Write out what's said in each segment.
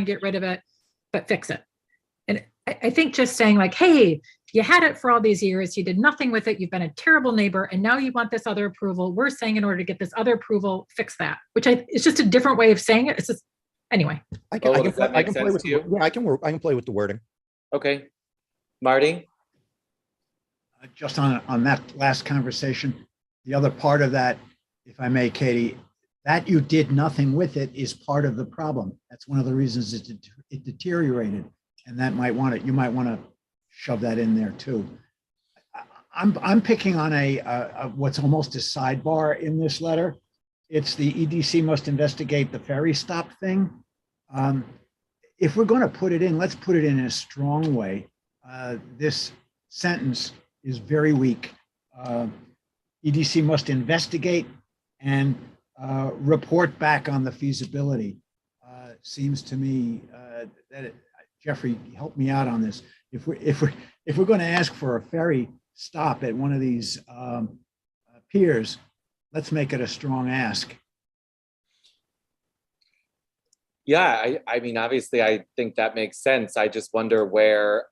to get rid of it, but fix it. And I think just saying like, hey, you had it for all these years, you did nothing with it, you've been a terrible neighbor, and now you want this other approval. We're saying in order to get this other approval, fix that, which it's just a different way of saying it. It's just, anyway. I can play with the wording. Okay. Marty? Just on that last conversation, the other part of that, if I may, Katie, that you did nothing with it is part of the problem. That's one of the reasons it deteriorated, and that you might want to shove that in there too. I'm picking on a what's almost a sidebar in this letter. It's the EDC must investigate the ferry stop thing. If we're going to put it in, let's put it in a strong way. This sentence is very weak. EDC must investigate and report back on the feasibility. Seems to me that Jeffrey, help me out on this. If we're going to ask for a ferry stop at one of these piers, let's make it a strong ask. Yeah, I mean, obviously, I think that makes sense. I just wonder where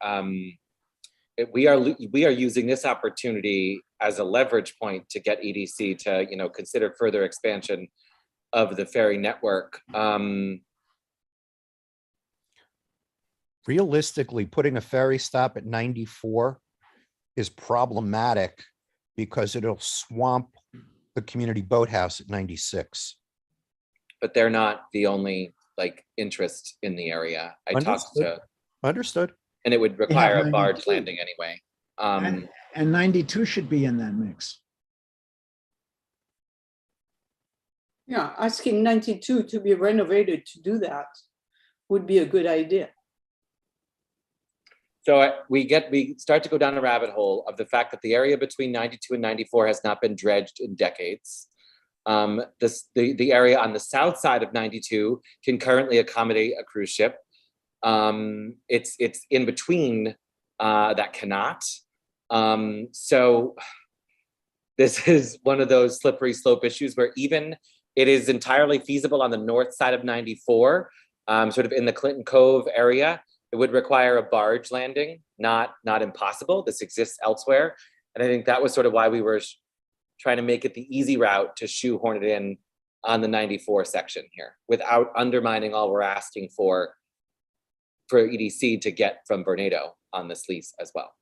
we are using this opportunity as a leverage point to get EDC to consider further expansion of the ferry network. Realistically, putting a ferry stop at 94 is problematic because it'll swamp the community boathouse at 96. But they're not the only interest in the area. Understood. And it would require a barge landing anyway. And 92 should be in that mix. Yeah, asking 92 to be renovated to do that would be a good idea. So we start to go down a rabbit hole of the fact that the area between 92 and 94 has not been dredged in decades. The area on the south side of 92 can currently accommodate a cruise ship. It's in between that cannot. So this is one of those slippery slope issues where even it is entirely feasible on the north side of 94, sort of in the Clinton Cove area. It would require a barge landing, not impossible. This exists elsewhere. And I think that was sort of why we were trying to make it the easy route to shoehorn it in on the 94 section here without undermining all we're asking for EDC to get from Vornado on this lease as well.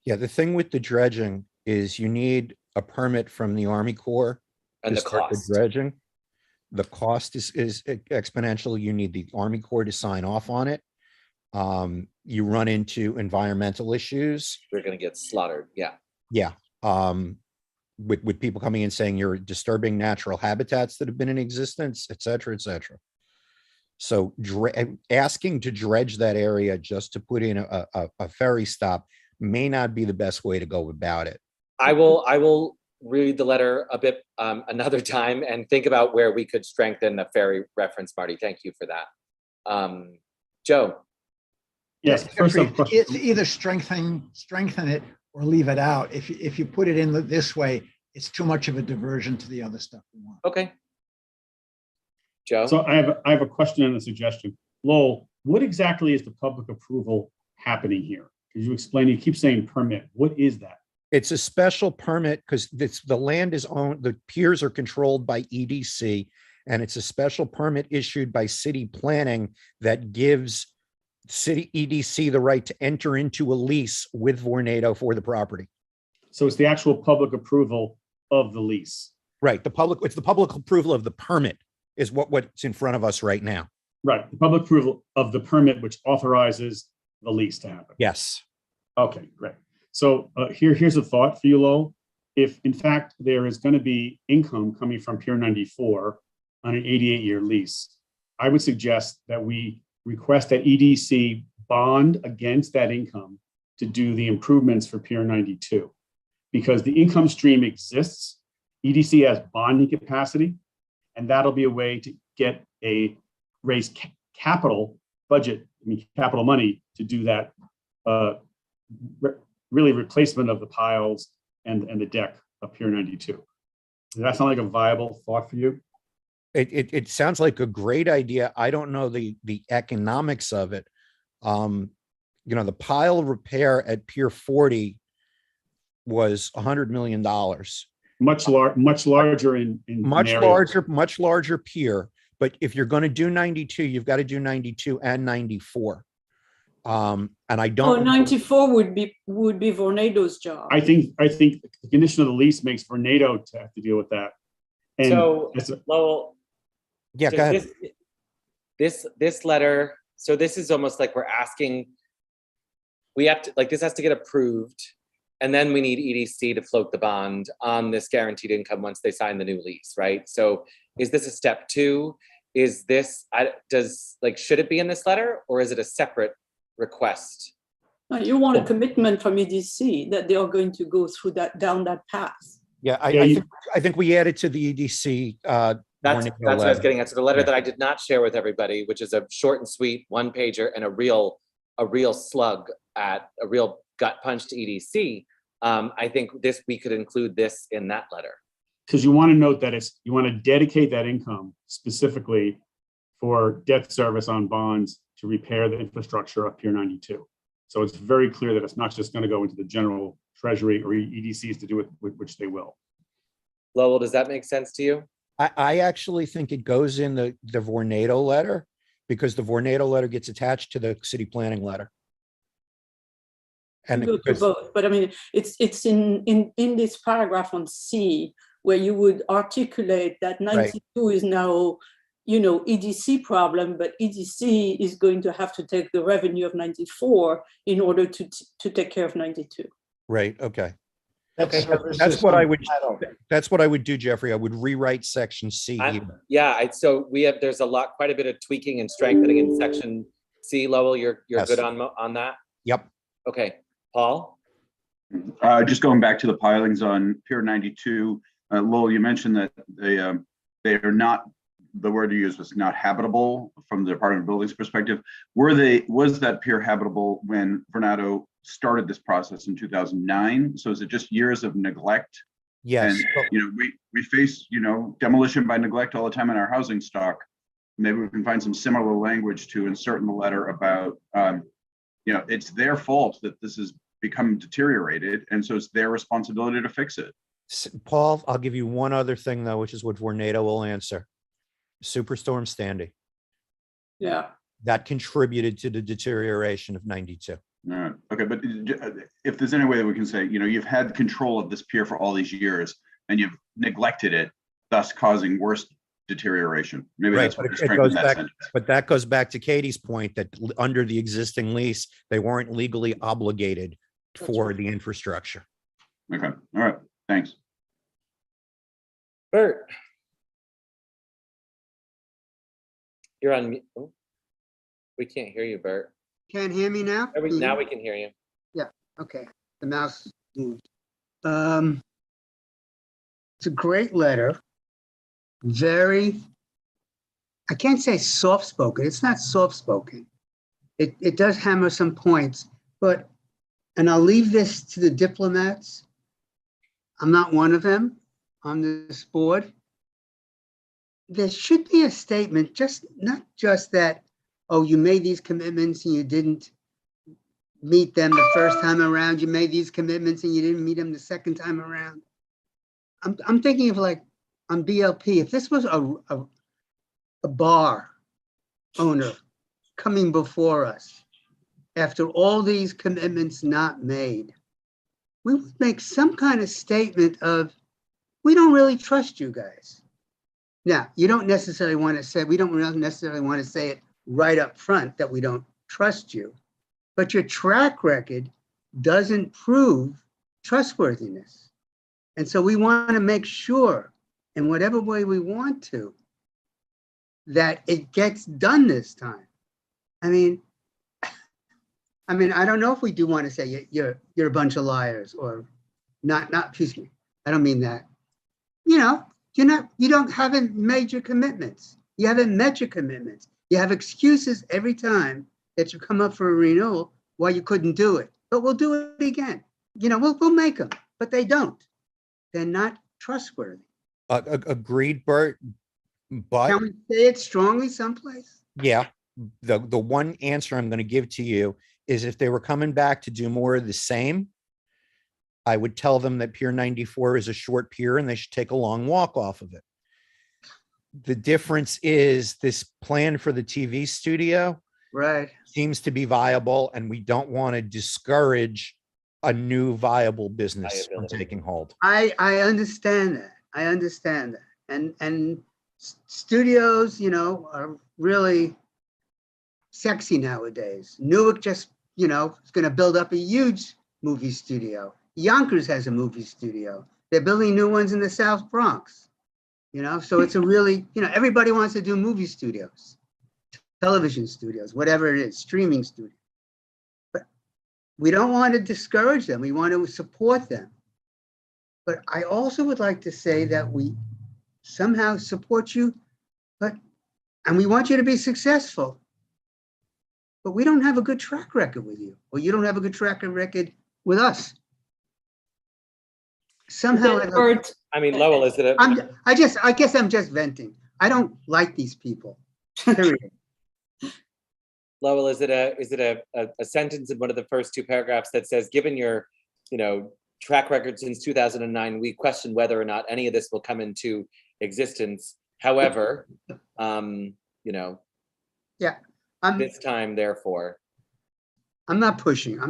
Yeah, the thing with the dredging is you need a permit from the Army Corps and to start the dredging. The cost is exponential. You need the Army Corps to sign off on it. You run into environmental issues. We're going to get slaughtered. Yeah. Yeah. With people coming in saying you're disturbing natural habitats that have been in existence, et cetera, et cetera. So asking to dredge that area just to put in a ferry stop may not be the best way to go about it. I will read the letter a bit another time and think about where we could strengthen the ferry reference, Marty. Thank you for that. Joe. Yes, it's either strengthen it or leave it out. If you put it in this way, it's too much of a diversion to the other stuff we want. Okay. Joe? So I have a question and a suggestion. Lowell, what exactly is the public approval happening here? Could you explain? You keep saying permit. What is that? It's a special permit because the land is owned, the piers are controlled by EDC, and it's a special permit issued by city planning that gives city EDC the right to enter into a lease with Vornado for the property. So it's the actual public approval of the lease. Right. It's the public approval of the permit is what's in front of us right now. Right. The public approval of the permit, which authorizes the lease to happen. Yes. Okay, great. So here's a thought for you, Lowell. If in fact there is going to be income coming from Pier 94 on an 88-year lease, I would suggest that we request that EDC bond against that income to do the improvements for Pier 92. Because the income stream exists, EDC has bonding capacity, and that'll be a way to raise capital money to do that really replacement of the piles and the deck of Pier 92. Does that sound like a viable thought for you? It sounds like a great idea. I don't know the economics of it. The pile repair at Pier 40 was $100 million. Much larger in scenarios. Much larger pier. But if you're going to do 92, you've got to do 92 and 94. And I Oh, don't. 94 would be Vornado's job. I think the condition of the lease makes Vornado to have to deal with that. And So, Lowell, Yeah, go ahead. this letter, so this is almost like we're asking, we have to, like, this has to get approved, and then we need EDC to float the bond on this guaranteed income once they sign the new lease, right? So is this a step two? Is this, should it be in this letter, or is it a separate request? No, you want a commitment from EDC that they are going to go through down that path. Yeah, I think we added to the EDC. That's what I was getting at. So the letter that I did not share with everybody, which is a short and sweet one pager and a real slug at a real gut punch to EDC. I think we could include this in that letter. Because you want to note that you want to dedicate that income specifically for debt service on bonds to repair the infrastructure of Pier 92. So it's very clear that it's not just going to go into the general treasury or EDCs to do with which they will. Lowell, does that make sense to you? I actually think it goes in the Vornado letter, because the Vornado letter gets attached to the city planning letter. And Go to both, but I mean, it's in this paragraph on C where you would articulate that 92 is now, EDC problem, but EDC is going to have to take the revenue of 94 in order to take care of 92. Right. Okay. Okay. That's what I would do, Jeffrey. I would rewrite section C. There's quite a bit of tweaking and strengthening in section C. Lowell, you're Yes. good on that? Yep. Okay. Paul? Just going back to the pilings on Pier 92, Lowell, you mentioned that they are not, the word you used was not habitable from the Department of Buildings perspective. Was that pier habitable when Vornado started this process in 2009? So is it just years of neglect? Yes. And we face demolition by neglect all the time in our housing stock. Maybe we can find some similar language to insert in the letter about it's their fault that this has become deteriorated, and so it's their responsibility to fix it. Paul, I'll give you one other thing though, which is what Vornado will answer. Superstorm Sandy. Yeah. That contributed to the deterioration of 92. Okay, but if there's any way that we can say, you've had control of this pier for all these years and you've neglected it, thus causing worse deterioration. Maybe Right, that's what but you're strengthening that sentence. But that goes back to Katie's point that under the existing lease, they weren't legally obligated for the infrastructure. Okay, all right, thanks. Bert? You're on mute. Oh, we can't hear you, Bert. Can't hear me now? Now we can hear you. Okay, the mouse moved. It's a great letter. Very, I can't say soft-spoken. It's not soft-spoken. It does hammer some points, and I'll leave this to the diplomats. I'm not one of them on this board. There should be a statement, not just that, oh, you made these commitments and you didn't meet them the first time around. You made these commitments and you didn't meet them the second time around. I'm thinking of like on BLP, if this was a bar owner coming before us after all these commitments not made, we would make some kind of statement of, we don't really trust you guys. Now, you don't necessarily want to say, we don't really necessarily want to say it right up front that we don't trust you, but your track record doesn't prove trustworthiness. And so we want to make sure in whatever way we want to, that it gets done this time. I mean, I don't know if we do want to say you're a bunch of liars or not, excuse me, I don't mean that. You haven't made your commitments. You haven't met your commitments. You have excuses every time that you come up for a renewal why you couldn't do it, but we'll do it again. We'll make them, but they don't. They're not trustworthy. Agreed, Bert. But Can we say it strongly someplace? yeah, the one answer I'm going to give to you is if they were coming back to do more of the same, I would tell them that Pier 94 is a short pier and they should take a long walk off of it. The difference is this plan for the TV studio Right. seems to be viable, and we don't want to discourage a new viable business from Viability. taking hold. I understand that. I understand that. And studios, you know, are really sexy nowadays. Newark just, you know, is going to build up a huge movie studio. Yonkers has a movie studio. They're building new ones in the South Bronx. You know, so it's a really, you know, everybody wants to do movie studios, television studios, whatever it is, streaming studios. But we don't want to discourage them. We want to support them. But I also would like to say that we somehow support you, and we want you to be successful. But we don't have a good track record with you, or you don't have a good track record with us. Somehow, I mean, Lowell, is it a? I guess I'm just venting. I don't like these people. Period. Lowell, is it a sentence in one of the first two paragraphs that says, given your, you know, track record since 2009, we question whether or not any of this will come into existence. However, you know, Yeah. this time, therefore. I'm not pushing. I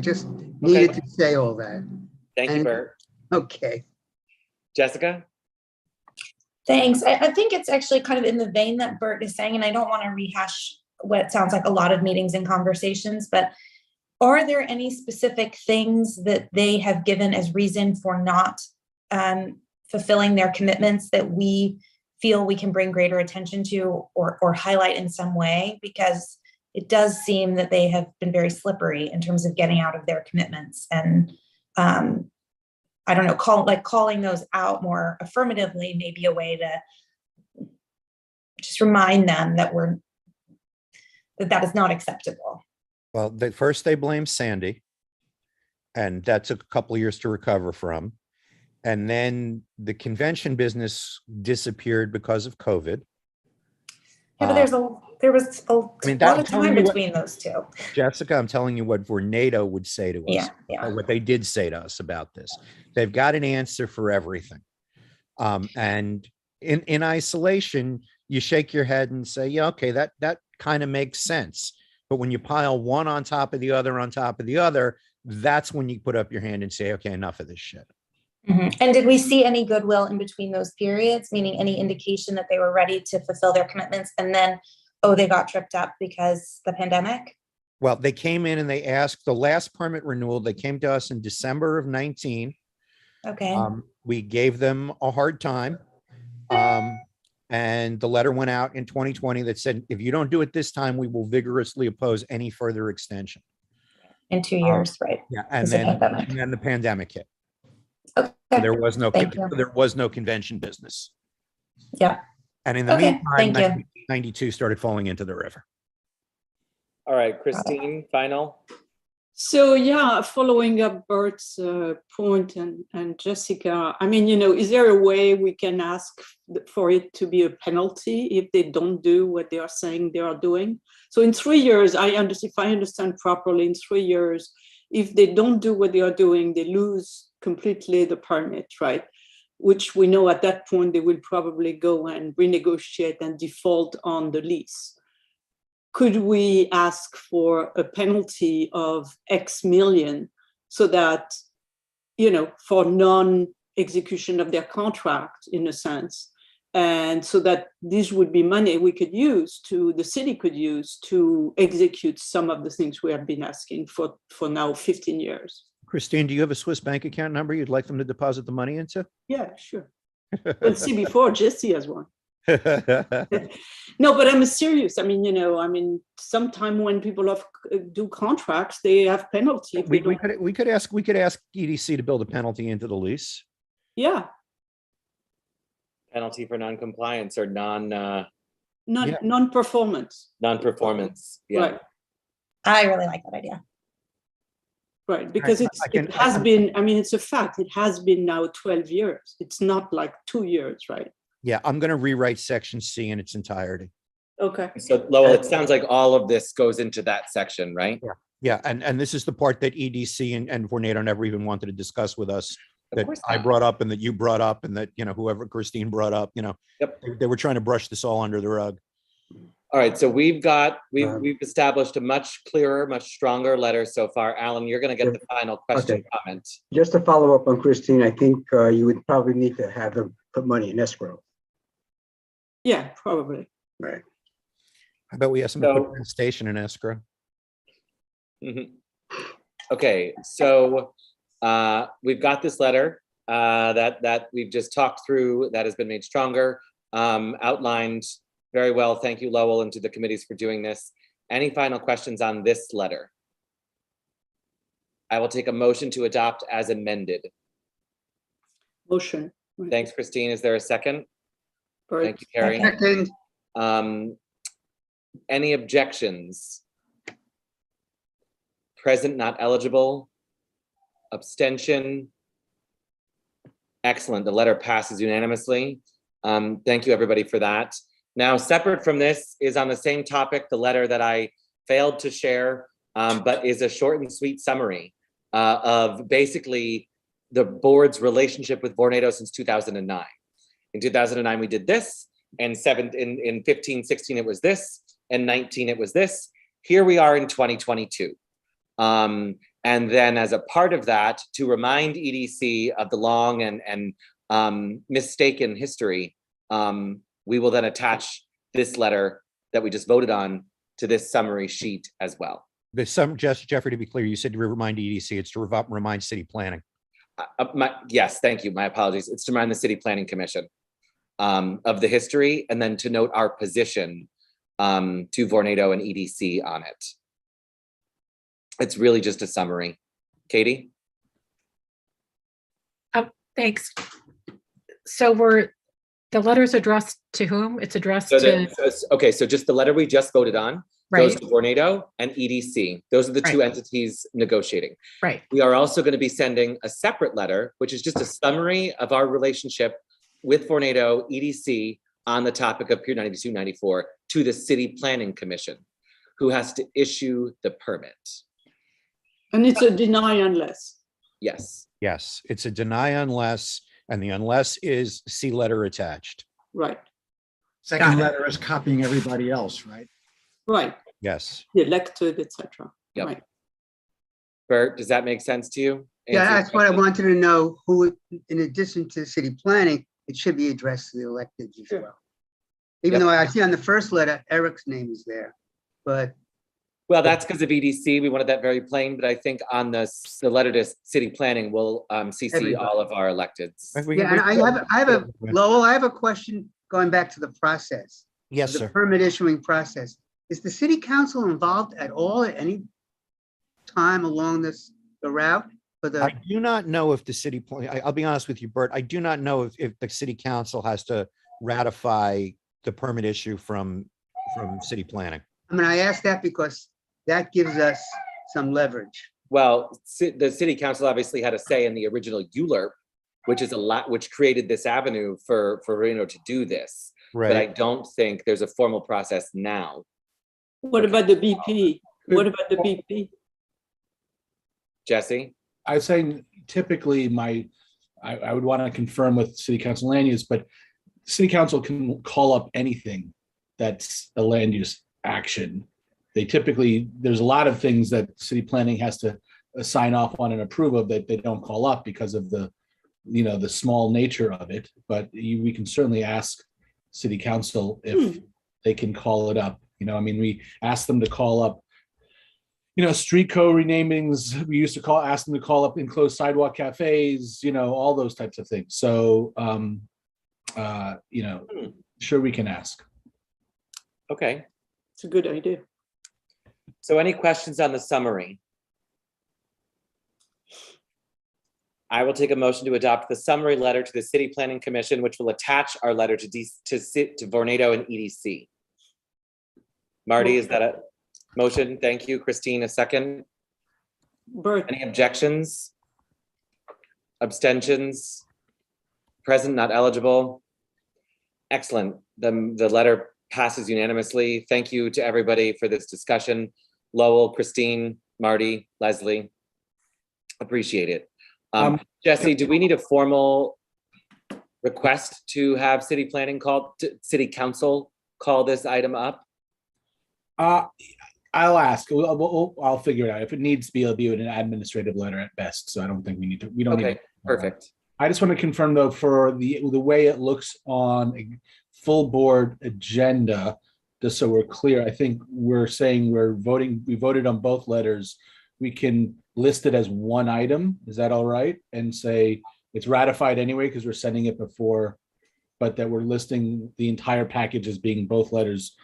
just needed to say all that. Thank you, Bert. Okay. Jessica? Thanks. I think it's actually kind of in the vein that Bert is saying, and I don't want to rehash what sounds like a lot of meetings and conversations, but are there any specific things that they have given as reason for not fulfilling their commitments that we feel we can bring greater attention to or highlight in some way? Because it does seem that they have been very slippery in terms of getting out of their commitments. And I don't know, calling those out more affirmatively may be a way to just remind them that that is not acceptable. Well, first they blame Sandy, and that took a couple of years to recover from. And then the convention business disappeared because of COVID. Yeah, but there was a lot of time between those two. Jessica, I'm telling you what Vornado would say to us. Yeah. What they did say to us about this. They've got an answer for everything. And in isolation, you shake your head and say, yeah, okay, that kind of makes sense. But when you pile one on top of the other, that's when you put up your hand and say, okay, enough of this shit. Mm-hmm. And did we see any goodwill in between those periods, meaning any indication that they were ready to fulfill their commitments and then, they got tripped up because the pandemic? Well, they came in and they asked the last permit renewal. They came to us in December of 19. Okay. We gave them a hard time. And the letter went out in 2020 that said, if you don't do it this time, we will vigorously oppose any further extension. In 2 years, right? Yeah. And then the pandemic hit. Okay. So there was no convention business. Yeah. And in the meantime, 92 started falling into the river. All right, Christine, final. So yeah, following up Bert's point and Jessica, I mean, you know, is there a way we can ask for it to be a penalty if they don't do what they are saying they are doing? So in 3 years, if I understand properly, in 3 years, if they don't do what they are doing, they lose completely the permit, right? Which we know at that point, they will probably go and renegotiate and default on the lease. Could we ask for a penalty of X million so that, you know, for non-execution of their contract, in a sense, and so that this would be money we could use the city could use to execute some of the things we have been asking for now 15 years. Christine, do you have a Swiss bank account number you'd like them to deposit the money into? Yeah, sure. Let's see, before Jesse has one. No, but I'm serious. I mean, you know, sometime when people do contracts, they have penalty. We could ask EDC to build a penalty into the lease. Yeah. Penalty for non-compliance or non-performance. Non-performance. Yeah. Right. I really like that idea. Right, because it has been, it's a fact, it has been now 12 years. It's not like 2 years, right? Yeah, I'm going to rewrite section C in its entirety. Okay. So Lowell, it sounds like all of this goes into that section, right? Yeah, and this is the part that EDC and Vornado never even wanted to discuss with us, Of that course I not. brought up and that you brought up and that, whoever Christine brought up, Yep. they were trying to brush this all under the rug. All right, so we've established a much clearer, much stronger letter so far. Alan, you're going to get the final question, comment. Just to follow up on Christine, I think you would probably need to have them put money in escrow. Yeah, probably. Right. How about we ask them to put Penn Station in escrow? Mhm. Okay, so we've got this letter that we've just talked through that has been made stronger, outlined very well. Thank you, Lowell, and to the committees for doing this. Any final questions on this letter? I will take a motion to adopt as amended. Motion. Thanks, Christine. Is there a second? Bert. Thank you, Carrie. Second. Any objections? Present, not eligible. Abstention. Excellent. The letter passes unanimously. Thank you, everybody, for that. Now, separate from this is on the same topic, the letter that I failed to share, but is a short and sweet summary of basically the board's relationship with Vornado since 2009. In 2009, we did this, and in 15, 16, it was this, and 19, it was this. Here we are in 2022. And then as a part of that, to remind EDC of the long and mistaken history, we will then attach this letter that we just voted on to this summary sheet as well. Jeffrey, to be clear, you said to remind EDC, it's to remind city planning. Yes, thank you. My apologies. It's to remind the City Planning Commission of the history, and then to note our position to Vornado and EDC on it. It's really just a summary. Katie? Thanks. So the letter's addressed to whom? It's addressed to, Okay, so just the letter we just voted on goes right, to Vornado and EDC. Those are the two entities negotiating. right. We are also going to be sending a separate letter, which is just a summary of our relationship with Vornado, EDC, on the topic of Pier 92, 94 to the City Planning Commission, who has to issue the permit. And it's a deny unless. Yes. Yes, it's a deny unless, and the unless is see letter attached. Right. Second letter is copying everybody else, right? Right. Yes. The elected, etc. Yep. Right. Bert, does that make sense to you? Yeah, Answer your that's what I question. wanted to know, who, in addition to city planning, it should be addressed to the elected as Sure. well. Even though I see on the first letter, Eric's name is there, but Well, that's because of EDC. We wanted that very plain, but I think on the letter to City Planning, we'll CC Everybody. all of our electeds. yeah, and I have a, Lowell, I have a question going back to the process. Yes, The sir. permit issuing process. Is the city council involved at all at any time along the route for the? I do not know if the city, I'll be honest with you, Bert, I do not know if the city council has to ratify the permit issue from city planning. I mean, I asked that because that gives us some leverage. Well, the City Council obviously had a say in the original ULURP, which created this avenue for Reno to do this. But I Right. don't think there's a formal process now. What about the BP? What about the BP? Jesse? I was saying typically I would want to confirm with city council land use, but city council can call up anything that's a land use action. They typically, there's a lot of things that city planning has to sign off on and approve of that they don't call up because of the small nature of it. But we can certainly ask city council if they can call it up. I mean, we asked them to call up, street code renamings. We used to ask them to call up enclosed sidewalk cafes, all those types of things. So, sure, we can ask. Okay. It's a good idea. So any questions on the summary? I will take a motion to adopt the summary letter to the City Planning Commission, which will attach our letter to Vornado and EDC. Marty, is that a motion? Thank you. Christine, a second. Bert. Any objections? Abstentions? Present, not eligible? Excellent. The letter passes unanimously. Thank you to everybody for this discussion. Lowell, Christine, Marty, Leslie, appreciate it. Jesse, do we need a formal request to have city council call this item up? I'll ask. I'll figure it out. If it needs to be, it'll be an administrative letter at best. So I don't think we need to. We don't need. Okay, perfect. I just want to confirm though, for the way it looks on a full board agenda, just so we're clear, I think we're saying we voted on both letters. We can list it as one item. Is that all right? And say it's ratified anyway because we're sending it before, but that we're listing the entire package as being both letters,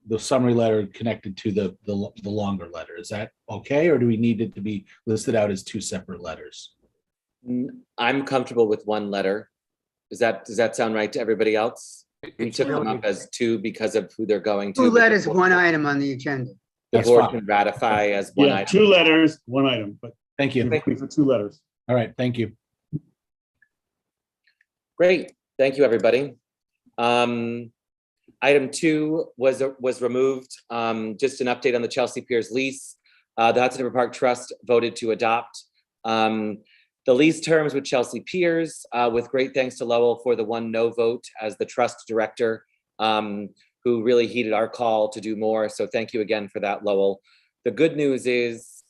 the summary letter connected to the longer letter. Is that okay? Or do we need it to be listed out as two separate letters? I'm comfortable with one letter. Does that sound right to everybody else? We took them up as two because of who they're going to. Two letters, one item on the agenda. The That's board fine. can ratify as one Yeah, item. 2 letters, 1 item, but Thank you. typically for 2 letters. All right. Thank you. Great. Thank you, everybody. Item 2 was removed. Just an update on the Chelsea Piers lease. The Hudson River Park Trust voted to adopt the lease terms with Chelsea Piers, with great thanks to Lowell for the 1 no vote as the trust director, who really heeded our call to do more. So thank you again for that, Lowell. The good news is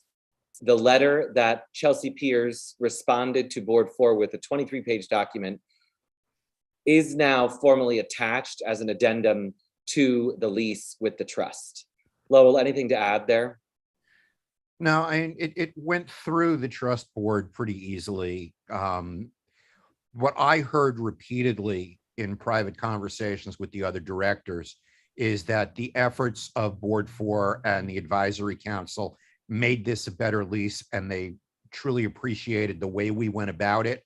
the letter that Chelsea Piers responded to Board 4 with, a 23-page document, is now formally attached as an addendum to the lease with the trust. Lowell, anything to add there? No, it went through the trust board pretty easily. What I heard repeatedly in private conversations with the other directors is that the efforts of Board 4 and the advisory council made this a better lease, and they truly appreciated the way we went about it,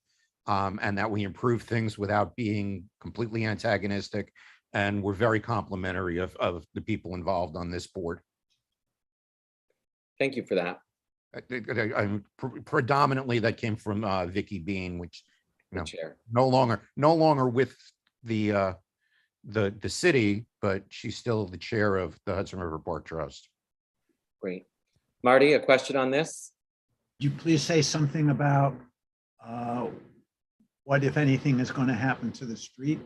and that we improved things without being completely antagonistic, and we're very complimentary of the people involved on this board. Thank you for that. Predominantly that came from Vicky Bean, which Chair. no longer with the city, but she's still the chair of the Hudson River Park Trust. Great. Marty, a question on this? Could you please say something about what, if anything, is going to happen to the street,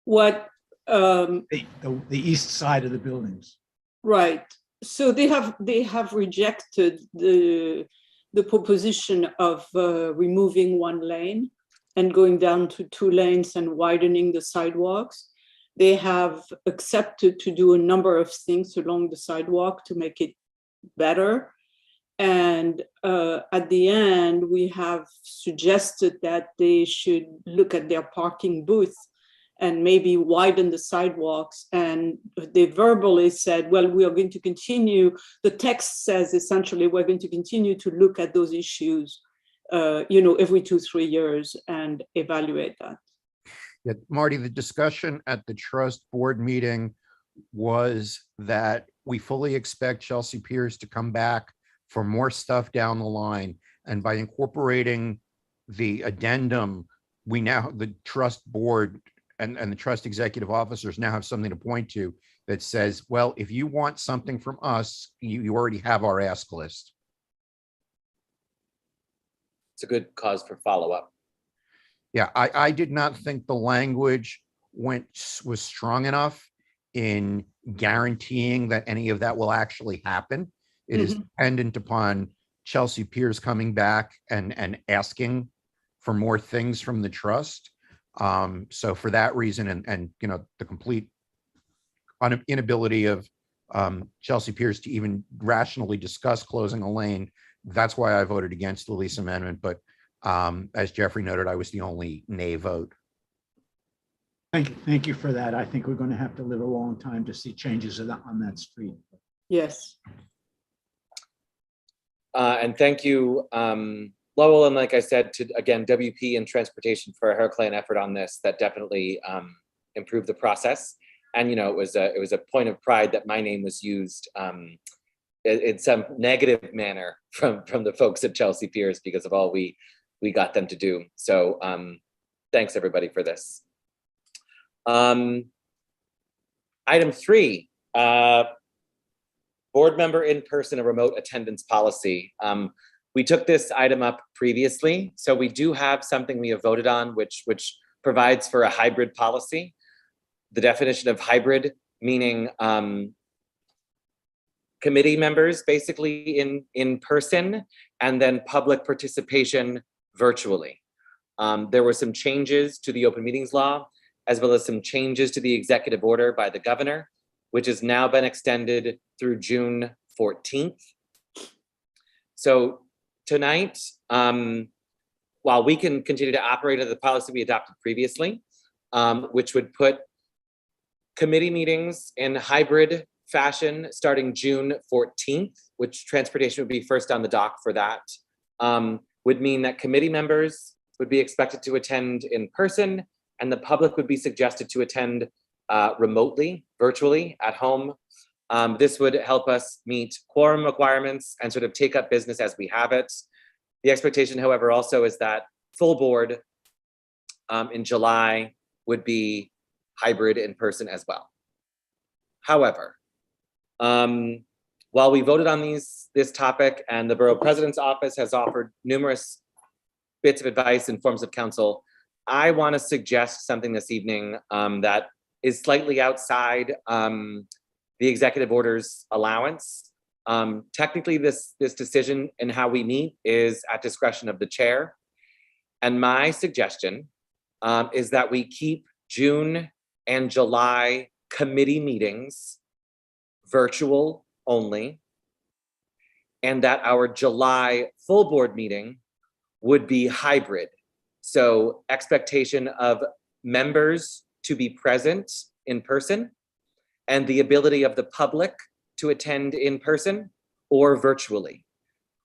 What, the east side of the buildings? right. So they have rejected the proposition of removing 1 lane and going down to 2 lanes and widening the sidewalks. They have accepted to do a number of things along the sidewalk to make it better. And at the end, we have suggested that they should look at their parking booth and maybe widen the sidewalks. And they verbally said, well, we are going to continue. The text says essentially we're going to continue to look at those issues, every 2-3 years and evaluate that. Yeah, Marty, the discussion at the trust board meeting was that we fully expect Chelsea Piers to come back for more stuff down the line. And by incorporating the addendum, we now, the trust board and the trust executive officers now have something to point to that says, well, if you want something from us, you already have our ask list. It's a good cause for follow-up. Yeah, I did not think the language was strong enough in guaranteeing that any of that will actually happen. It is dependent upon Chelsea Piers coming back and asking for more things from the trust. So for that reason, and the complete inability of Chelsea Piers to even rationally discuss closing a lane, that's why I voted against the lease amendment. But as Jeffrey noted, I was the only nay vote. Thank you for that. I think we're going to have to live a long time to see changes on that street. Yes. And thank you, Lowell, and like I said, to again, WPE and Transportation for a Heraclan effort on this that definitely improved the process. And it was a point of pride that my name was used in some negative manner from the folks at Chelsea Piers because of all we got them to do. So thanks everybody for this. Item 3, board member in-person and remote attendance policy. We took this item up previously, so we do have something we have voted on, which provides for a hybrid policy. The definition of hybrid meaning committee members basically in person, and then public participation virtually. There were some changes to the open meetings law, as well as some changes to the executive order by the governor, which has now been extended through June 14th. So tonight, while we can continue to operate under the policy we adopted previously, which would put committee meetings in hybrid fashion starting June 14th, which transportation would be first on the dock for that, would mean that committee members would be expected to attend in person, and the public would be suggested to attend remotely, virtually, at home. This would help us meet quorum requirements and sort of take up business as we have it. The expectation, however, also is that full board in July would be hybrid in person as well. However, while we voted on this topic and the borough president's office has offered numerous bits of advice and forms of counsel, I want to suggest something this evening that is slightly outside the executive order's allowance. Technically, this decision and how we meet is at discretion of the chair. And my suggestion is that we keep June and July committee meetings virtual only, and that our July full board meeting would be hybrid. So expectation of members to be present in person and the ability of the public to attend in person or virtually.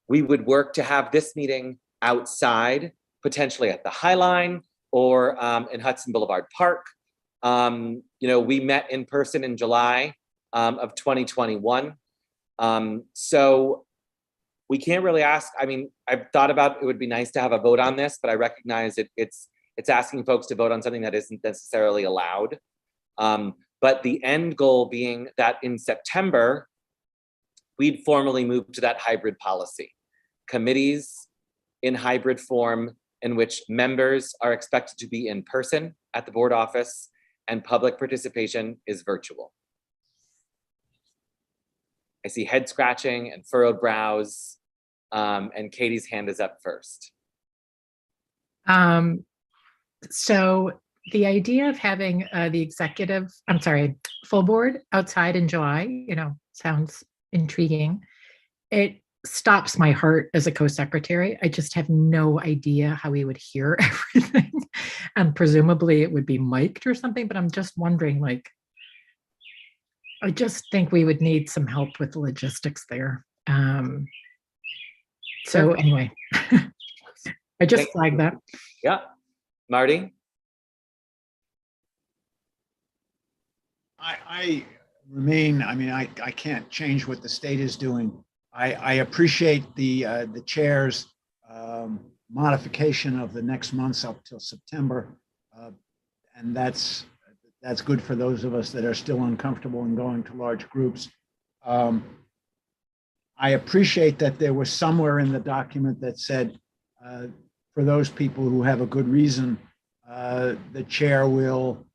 We would work to have this meeting outside, potentially at the High Line or in Hudson Boulevard Park. We met in person in July of 2021. So we can't really ask. I mean, I've thought about it would be nice to have a vote on this, but I recognize it's asking folks to vote on something that isn't necessarily allowed. But the end goal being that in September, we'd formally move to that hybrid policy. Committees in hybrid form in which members are expected to be in person at the board office and public participation is virtual. I see head scratching and furrowed brows, and Katie's hand is up first. So the idea of having the full board outside in July, sounds intriguing. It stops my heart as a co-secretary. I just have no idea how we would hear everything. And presumably it would be mic'd or something, but I'm just wondering, I just think we would need some help with the logistics there. So anyway, I just flagged that. Yeah. Marty? I remain, I can't change what the state is doing. I appreciate the chair's modification of the next months up till September. And that's good for those of us that are still uncomfortable in going to large groups. I appreciate that there was somewhere in the document that said, for those people who have a good reason, the chair will,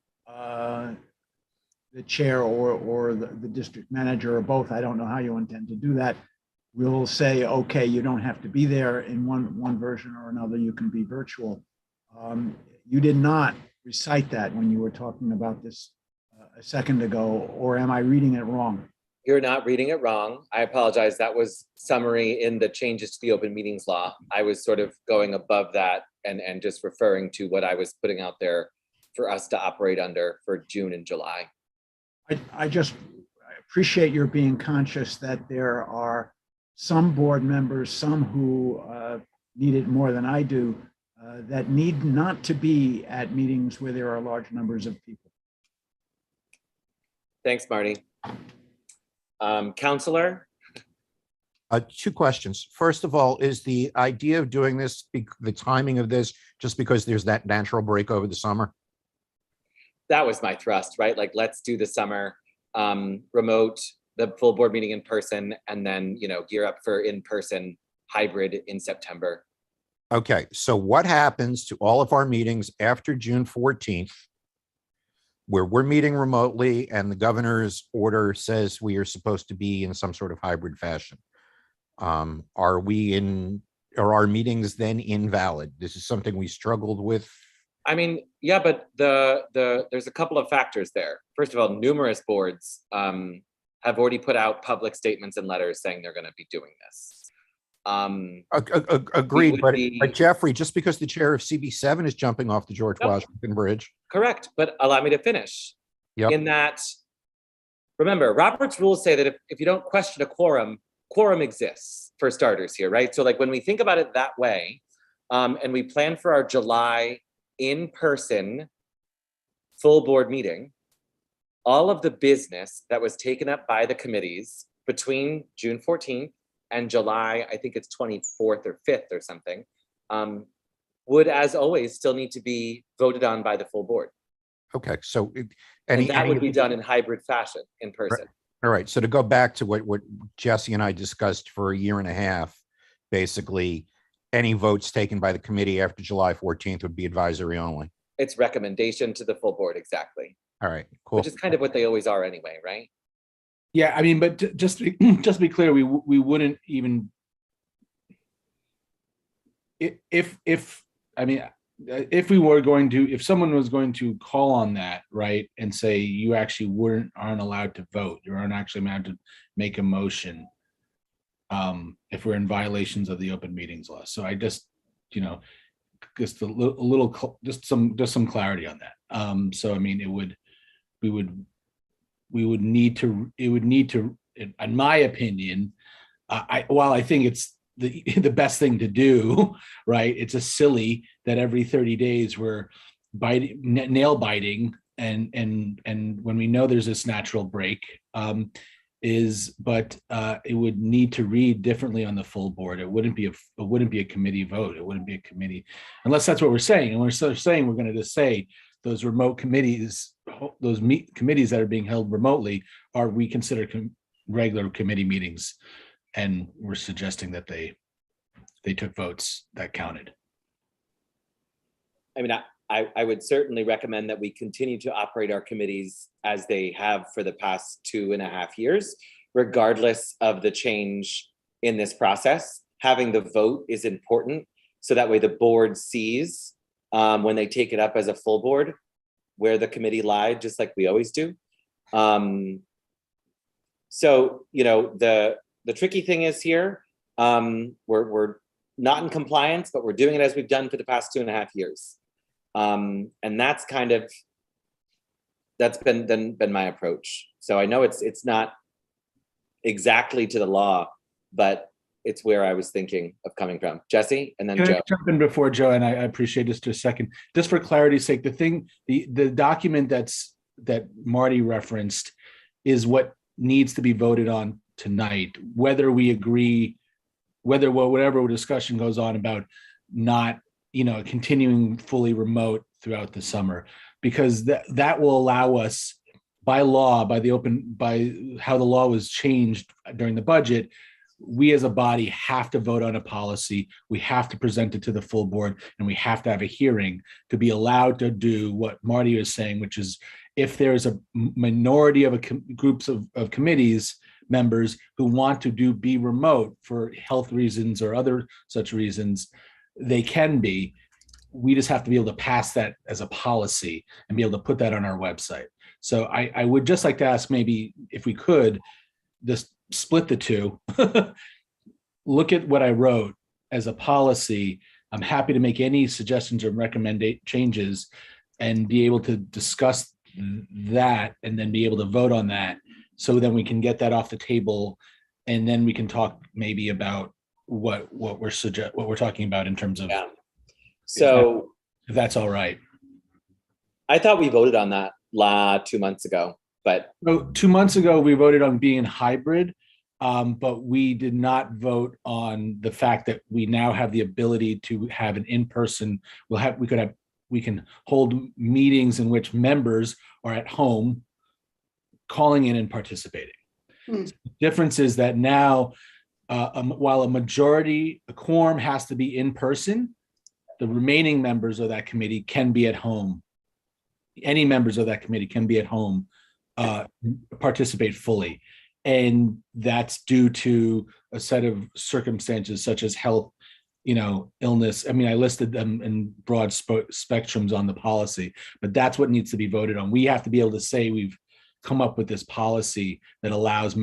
the chair or the district manager or both, I don't know how you intend to do that, will say, okay, you don't have to be there in one version or another, you can be virtual. You did not recite that when you were talking about this a second ago, or am I reading it wrong? You're not reading it wrong. I apologize. That was summary in the changes to the open meetings law. I was sort of going above that and just referring to what I was putting out there for us to operate under for June and July. I appreciate your being conscious that there are some board members, some who need it more than I do, that need not to be at meetings where there are large numbers of people. Thanks, Marty. Counselor? Two questions. First of all, is the idea of doing this, the timing of this, just because there's that natural break over the summer? that was my thrust, right? Like, let's do the summer remote, the full board meeting in person, and then, you know, gear up for in-person hybrid in September. Okay, so what happens to all of our meetings after June 14th, where we're meeting remotely and the governor's order says we are supposed to be in some sort of hybrid fashion? Are our meetings then invalid? This is something we struggled with. I mean, yeah, but there's a couple of factors there. First of all, numerous boards have already put out public statements and letters saying they're going to be doing this. Agreed, but Jeffrey, just because the chair of CB7 is jumping off the George Washington Bridge. Correct, but allow me to finish. Yep. In that, remember, Robert's rules say that if you don't question a quorum exists for starters here, right? So like when we think about it that way, and we plan for our July in-person full board meeting, all of the business that was taken up by the committees between June 14th and July, I think it's 24th or 5th or something, would, as always, still need to be voted on by the full board. Okay, so and that would be done in hybrid fashion in person. All right, so to go back to what Jesse and I discussed for a year and a half, basically, any votes taken by the committee after July 14th would be advisory only. It's recommendation to the full board, exactly. All right, cool. Which is kind of what they always are anyway, right? Yeah, I mean, but just to be clear, we wouldn't even if someone was going to call on that, right, and say you actually aren't allowed to vote, you aren't actually allowed to make a motion, if we're in violations of the open meetings law. So I just, you know, just some clarity on that. So I mean, we would need to, in my opinion, while I think it's the best thing to do, right? It's a silly that every 30 days we're nail biting, and when we know there's this natural break, but it would need to read differently on the full board. It wouldn't be a committee vote. It wouldn't be a committee, unless that's what we're saying. And we're saying we're going to just say those remote committees, committees that are being held remotely, are we consider regular committee meetings, and we're suggesting that they took votes that counted. I mean, I would certainly recommend that we continue to operate our committees as they have for the past 2.5 years, regardless of the change in this process. Having the vote is important, so that way the board sees when they take it up as a full board where the committee lied, just like we always do. So, you know, the tricky thing is here, we're not in compliance, but we're doing it as we've done for the past 2.5 years. And that's been my approach. So I know it's not exactly to the law, but it's where I was thinking of coming from. Jesse, and then Can Joe. I jump in before Joe? And I appreciate this to a second, just for clarity's sake. The document that Marty referenced is what needs to be voted on tonight, whether we agree, whatever discussion goes on about not, you know, continuing fully remote throughout the summer, because that will allow us by law, by how the law was changed during the budget. We as a body have to vote on a policy. We have to present it to the full board, and we have to have a hearing to be allowed to do what Marty is saying, which is if there's a minority of groups of committees members who want to be remote for health reasons or other such reasons, they can be. We just have to be able to pass that as a policy and be able to put that on our website. So I would just like to ask, maybe if we could just split the two, look at what I wrote as a policy. I'm happy to make any suggestions or recommend changes and be able to discuss that and then be able to vote on that. So then we can get that off the table, and then we can talk maybe about what we're talking about in terms of. Yeah. So if that's all right. I thought we voted on that 2 months ago, but 2 months ago we voted on being hybrid, but we did not vote we now have the ability to have an in-person. We we can hold meetings in which members are at home calling in and participating. Hmm. The difference is that now, while a quorum has to be in person, the remaining members of that committee can be at home. Any members of that committee can be at home, participate fully. And that's due to a set of circumstances such as health, illness. I mean, I listed them in broad spectrums on the policy, but that's what needs to be voted on. We have to be able to say we've come up with this policy that allows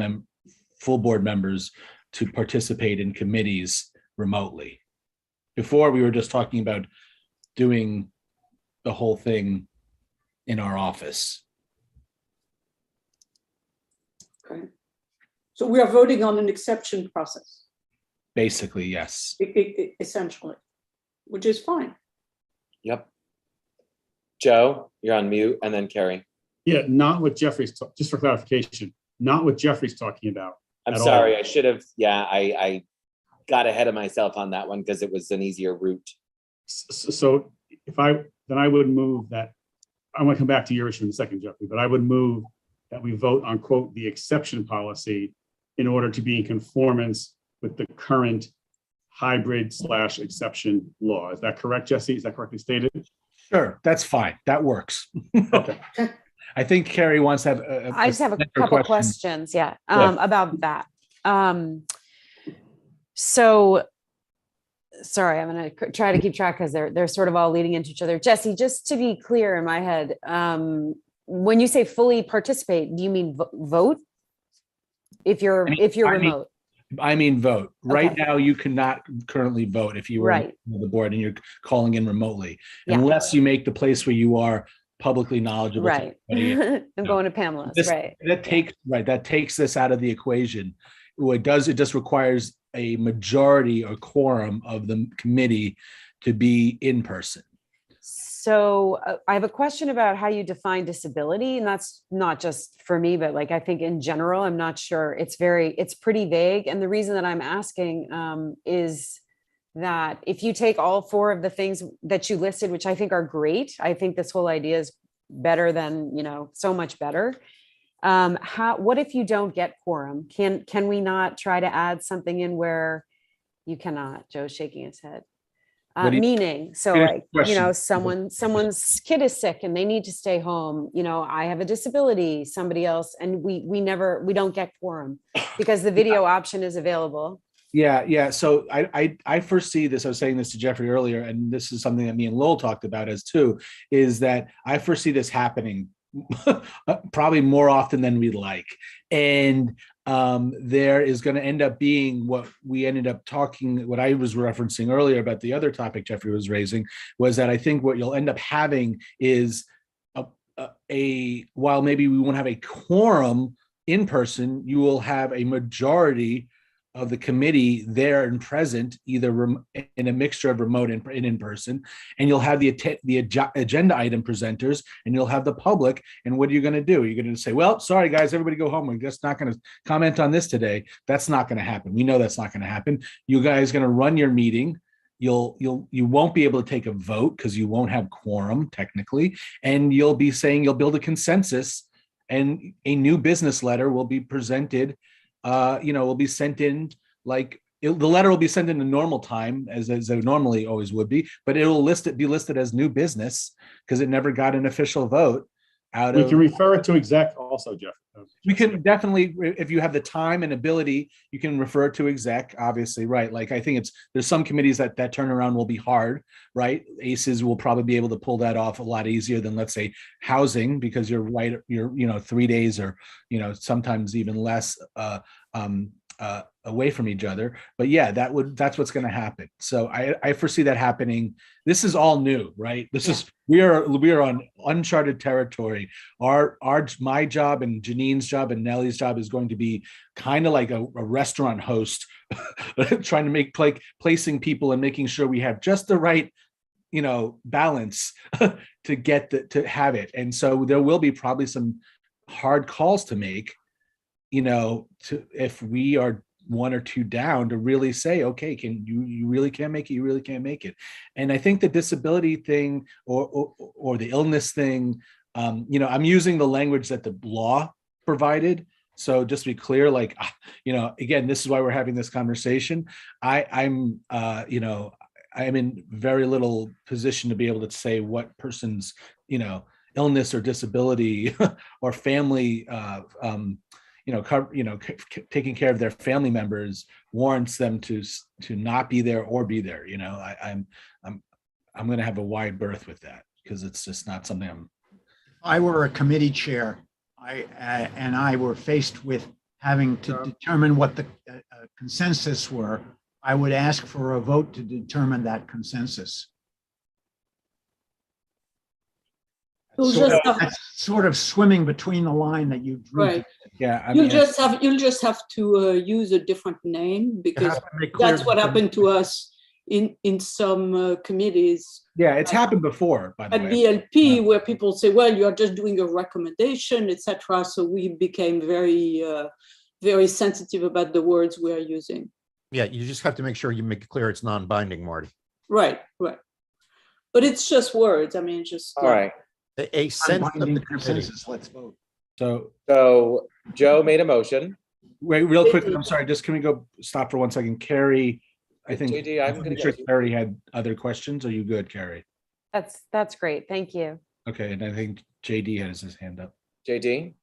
full board members to participate in committees remotely. Before, we were just talking about doing the whole thing in our office. Okay. So we are voting on an exception process, Basically, yes. essentially, which is fine. Yep. Joe, you're on mute, and then Carrie. Yeah, not what Jeffrey's, just for clarification, not what Jeffrey's talking about. I'm at sorry, all. I should have, I got ahead of myself on that one because it was an easier route. So then I would move that, I want to come back to your issue in a second, Jeffrey, but I would move that we vote on, quote, the exception policy in order to be in conformance with the current hybrid/exception law. Is that correct, Jesse? Is that correctly stated? Sure, that's fine. That works. Okay. I think Carrie wants to have I just have a couple questions, yeah, about that. So, sorry, I'm going to try to keep track because they're sort of all leading into each other. Jesse, just to be clear in my head, when you say fully participate, do you mean vote? If you're remote? I mean vote. Right Okay. now, you cannot currently vote if you were Right. on the board and you're calling in remotely, Yeah. unless you make the place where you are publicly knowledgeable. to Right. everybody. I'm going to Pamela's, This- right. That takes this out of the equation. What it does, it just requires a majority or quorum of the committee to be in person. So I have a question about how you define disability, and that's not just for me, but like I think in general, I'm not sure. It's pretty vague. And the reason that I'm asking is that if you take all four of the things that you listed, which I think are great, I think this whole idea is better than, so much better. What if you don't get quorum? Can we not try to add something in where you cannot? Joe's shaking his head. Meaning, so Good like, question. someone's kid is sick and they need to stay home. I have a disability, somebody else, and we don't get quorum because the video option is available. Yeah. So I foresee this. I was saying this to Jeffrey earlier, and this is something that me and Lowell talked about as too, is that I foresee this happening probably more often than we'd like. And there is going to end up being what we ended up talking, what I was referencing earlier about the other topic Jeffrey was raising, was that I think what you'll end up having is while maybe we won't have a quorum in person, you will have a majority of the committee there and present, either in a mixture of remote and in person, and you'll have the agenda item presenters, and you'll have the public. And what are you going to do? You're going to say, "Well, sorry guys, everybody go home. We're just not going to comment on this today." That's not going to happen. We know that's not going to happen. You guys are going to run your meeting. You won't be able to take a vote because you won't have quorum technically, and you'll be saying you'll build a consensus, and a new business letter will be presented. Will be sent in the letter will be sent in the normal time as it normally always would be, but it will be listed as new business because it never got an official vote out of. We can refer it to exec also, Jeff. We can definitely, if you have the time and ability, you can refer to exec, obviously, right? Like I think there's some committees that turnaround will be hard, right? ACEs will probably be able to pull that off a lot easier than, let's say, housing, because you're right, you're 3 days or sometimes even less away from each other. But yeah, that's what's going to happen. So I foresee that happening. This is all new, right? We are on uncharted territory. My job and Janine's job and Nellie's job is going to be kind of like a restaurant host, trying to placing people and making sure we have just the right balance to have it. And so there will be probably some hard calls to make, if we are one or two down to really say, okay, can you really can't make it, you really can't make it. And I think the disability thing or the illness thing, I'm using the language that the law provided. So just to be clear, like, again, this is why we're having this conversation. I'm in very little position to be able to say what person's, illness or disability or family, taking care of their family members warrants them to not be there or be there. I'm going to have a wide berth with that because it's just not something I were a committee chair, I were faced with having to determine what the consensus were, I would ask for a vote to determine that consensus. That's sort of swimming between the line that you drew. Right. Yeah. You'll just have to use a different name because that's what happened to us in some committees. Yeah, it's happened before, by the at way. BLP, where people say, well, you're just doing a recommendation, etc. So we became very, very sensitive about the words we are using. Yeah, you just have to make sure you make it clear it's non-binding, Marty. Right. But it's just words. I mean, it's just. All right. A sense of the consensus. Let's vote. So Joe made a motion. wait, real quick. I'm sorry. Just can we go stop for 1 second? Carrie, I think JD, I'm going sure to. Carrie had other questions. Are you good, Carrie? That's great. Thank you. Okay, and I think JD has his hand up. JD.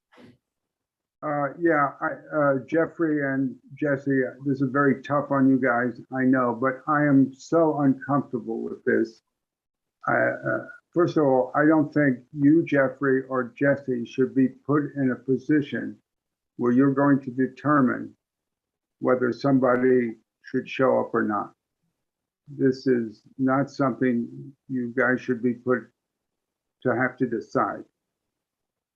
Jeffrey and Jesse, this is very tough on you guys, I know, but I am so uncomfortable with this. First of all, I don't think you, Jeffrey, or Jesse should be put in a position where you're going to determine whether somebody should show up or not. This is not something you guys should be put to have to decide.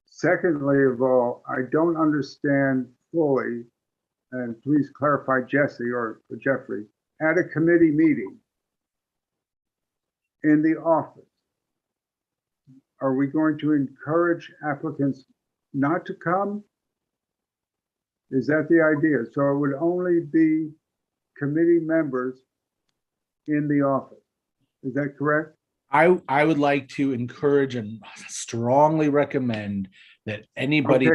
Secondly of all, I don't understand fully, and please clarify Jesse or Jeffrey, at a committee meeting in the office, are we going to encourage applicants not to come? Is that the idea? So it would only be committee members in the office. Is that correct? I would like to encourage and strongly recommend that anybody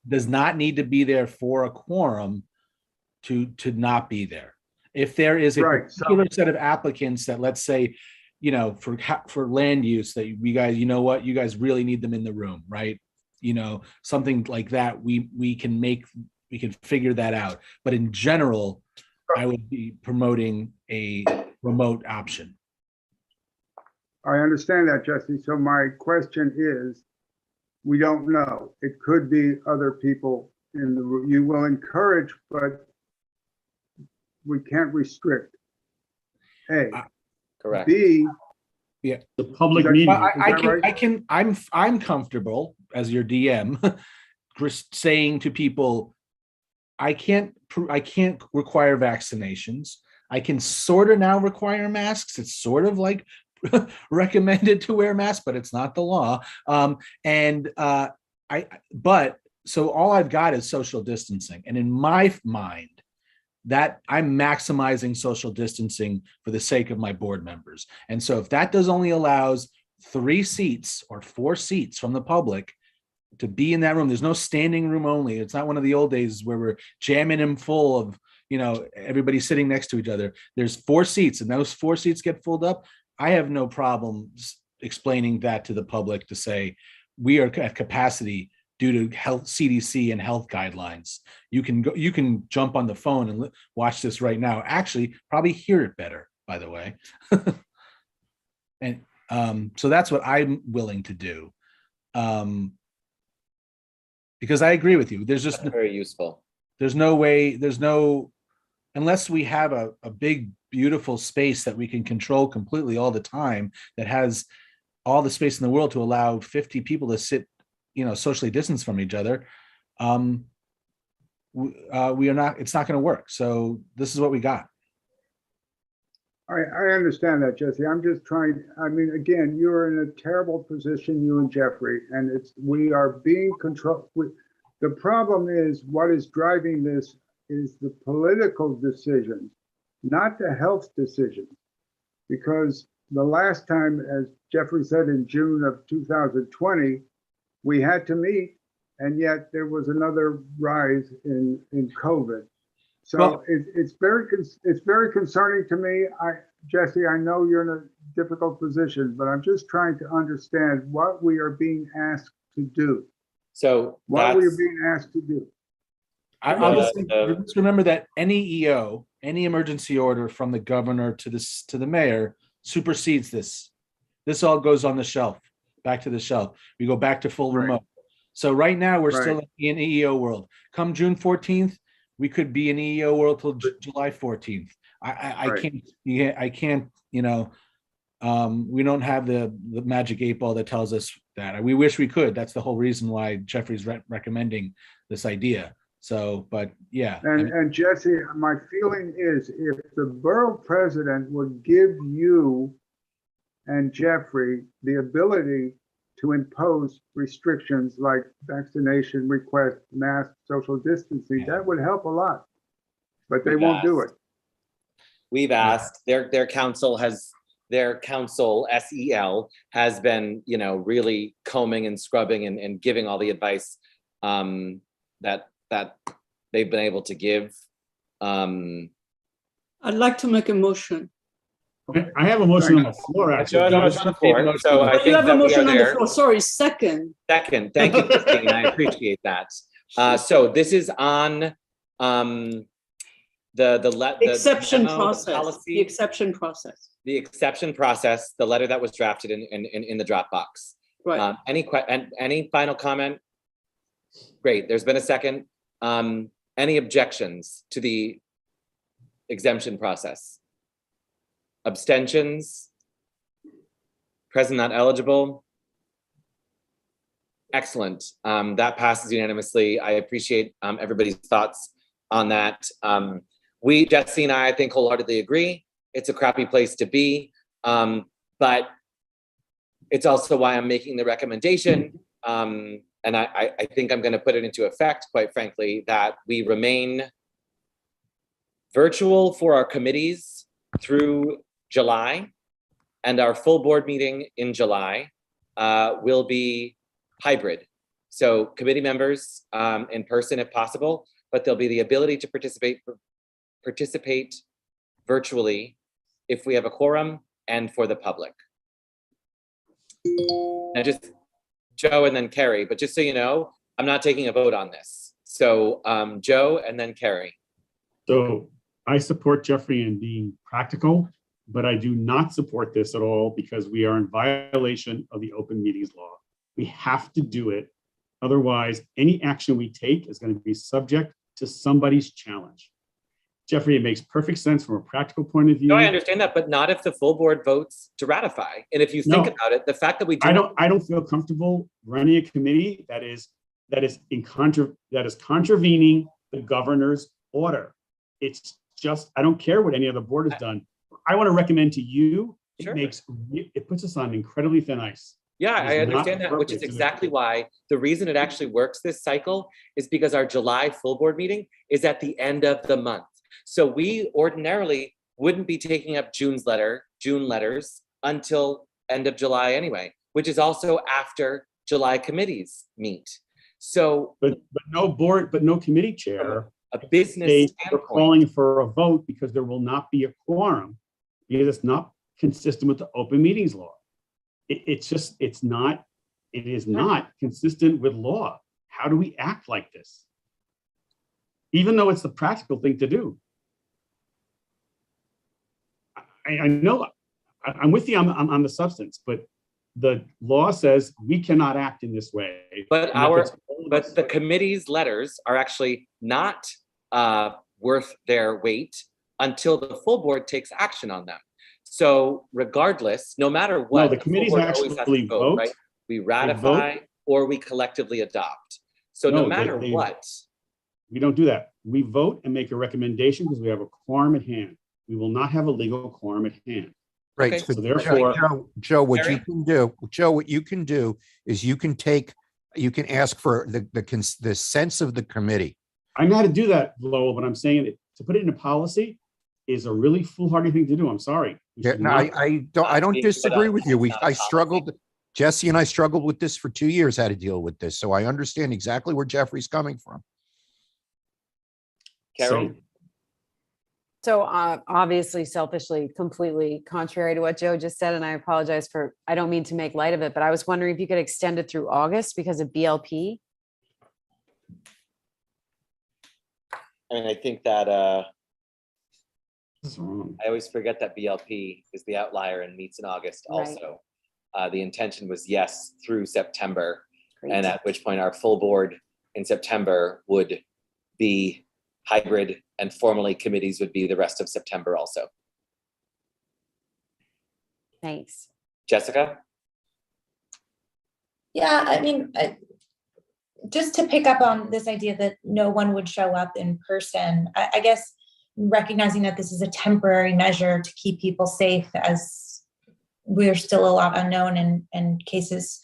does not need to be there for a quorum to not be there. If there is a particular set of applicants that, let's say, for land use, that you guys, you guys really need them in the room, right? Something like that, we can figure that out. But in general, I would be promoting a remote option. I understand that, Jesse. So my question is, we don't know. It could be other people in the room. You will encourage, but we can't restrict. A. Correct. B. Yeah. The public meeting. I'm comfortable as your DM saying to people, I can't require vaccinations. I can sort of now require masks. It's sort of like recommended to wear masks, but it's not the law. So all I've got is social distancing. And in my mind, that I'm maximizing social distancing for the sake of my board members. And so if that only allows 3 seats or 4 seats from the public to be in that room, there's no standing room only. It's not one of the old days where we're jamming them full of, everybody sitting next to each other. There's 4 seats and those 4 seats get filled up. I have no problems explaining that to the public to say, we are at capacity due to health CDC and health guidelines. You can jump on the phone and watch this right now. Actually, probably hear it better, by the way. And so that's what I'm willing to do. Because I agree with you. There's just very useful. There's no way, unless we have a big, beautiful space that we can control completely all the time, that has all the space in the world to allow 50 people to sit, socially distanced from each other. We are not, it's not going to work. So this is what we got. I understand that, Jesse. I'm just trying, again, you're in a terrible position, you and Jeffrey, and we are being controlled. The problem is what is driving this is the political decisions, not the health decisions. Because the last time, as Jeffrey said, in June of 2020, we had to meet, and yet there was another rise in COVID. So Well- it's very concerning to me. Jesse, I know you're in a difficult position, but I'm just trying to understand what we are being asked to do. So What we are that's, being asked to do. I'll just say, Uh, just remember that any EO, any emergency order from the governor to the mayor supersedes this. This all goes on the shelf, back to the shelf. We go back to full Right. remote. So right now, we're Right. still in EEO world. Come June 14th, we could be in EEO world till July 14th. I Right. can't, I can't, we don't have the magic 8 ball that tells us that. We wish we could. That's the whole reason why Jeffrey's recommending this idea. So, but yeah. I mean, And Jesse, my feeling is if the borough president would give you and Jeffrey the ability to impose restrictions like vaccination request, mask, social distancing, that would help a lot. But they won't do it. we've asked, their council, SEL, has been, really combing and scrubbing and giving all the advice that they've been able to give. I'd like to make a motion. Okay, I have a motion on the floor, actually. So I have a motion on the floor, so I Oh, you think have a that we motion are on the there. floor. Sorry, second. Second, thank you, Christine, I appreciate that. So this is on the Exception memo, the process, the policy, exception process. the exception process, the letter that was drafted in the Dropbox. Right. Any final comment? Great, there's been a second. Any objections to the exemption process? Abstentions? Present not eligible? Excellent. That passes unanimously. I appreciate everybody's thoughts on that. Jesse and I think wholeheartedly agree. It's a crappy place to be, but it's also why I'm making the recommendation. And I think I'm going to put it into effect, quite frankly, that we remain virtual for our committees through July, and our full board meeting in July will be hybrid. So committee members in person if possible, but there'll be the ability to participate virtually if we have a quorum and for the public. Now just Joe and then Carrie, but just so you know, I'm not taking a vote on this. So Joe and then Carrie. So I support Jeffrey in being practical, but I do not support this at all because we are in violation of the open meetings law. We have to do it. Otherwise, any action we take is going to be subject to somebody's challenge. Jeffrey, it makes perfect sense from a practical point of view. No, I understand that, but not if the full board votes to ratify. And if you think No. about it, the fact that we do I don't feel comfortable running a committee that is contravening the governor's order. It's just, I don't care what any other board has done. I want to recommend to you, Sure. it puts us on incredibly thin ice. Yeah, It I is not understand that, which is appropriate to do exactly that. why the reason it actually works this cycle is because our July full board meeting is at the end of the month. So we ordinarily wouldn't be taking up June letters until end of July anyway, which is also after July committees meet. So But no committee chair. a business They are standpoint, calling for a vote because there will not be a quorum because it's not consistent with the open meetings law. It is not consistent with law. How do we act like this? Even though it's the practical thing to do. I know, I'm with you on the substance, but the law says we cannot act in this way. but And if it's all of us- the committee's letters are actually not worth their weight until the full board takes action on them. So regardless, no matter what. No, the full committees board always has to actually vote. right? We ratify or we collectively adopt. So no No, matter they- what, We don't do that. We vote and make a recommendation because we have a quorum at hand. We will not have a legal quorum at hand. Right. Okay. So So therefore- Joe, what you Harry? can do, what you can do is you can ask for the sense of the committee. I know how to do that, Lowell, but I'm saying it, to put it in a policy is a really foolhardy thing to do. I'm sorry. We Yeah, should no, not- I don't disagree with you. It's not a I struggled, Jesse and I struggled with this for 2 years, how to deal with this. So I understand exactly where Jeffrey's coming from. Carrie? So obviously, selfishly, completely contrary to what Joe just said, and I apologize for, I don't mean to make light of it, but I was wondering if you could extend it through August because of BLP. I mean, I think that That's wrong. I always forget that BLP is the outlier and meets in August Right. also. The intention was yes through September, Great. and at which point our full board in September would be hybrid and formally committees would be the rest of September also. Thanks. Jessica? Yeah, I mean, just to pick up on this idea that no one would show up in person, I guess recognizing that this is a temporary measure to keep people safe, as we're still a lot unknown, and cases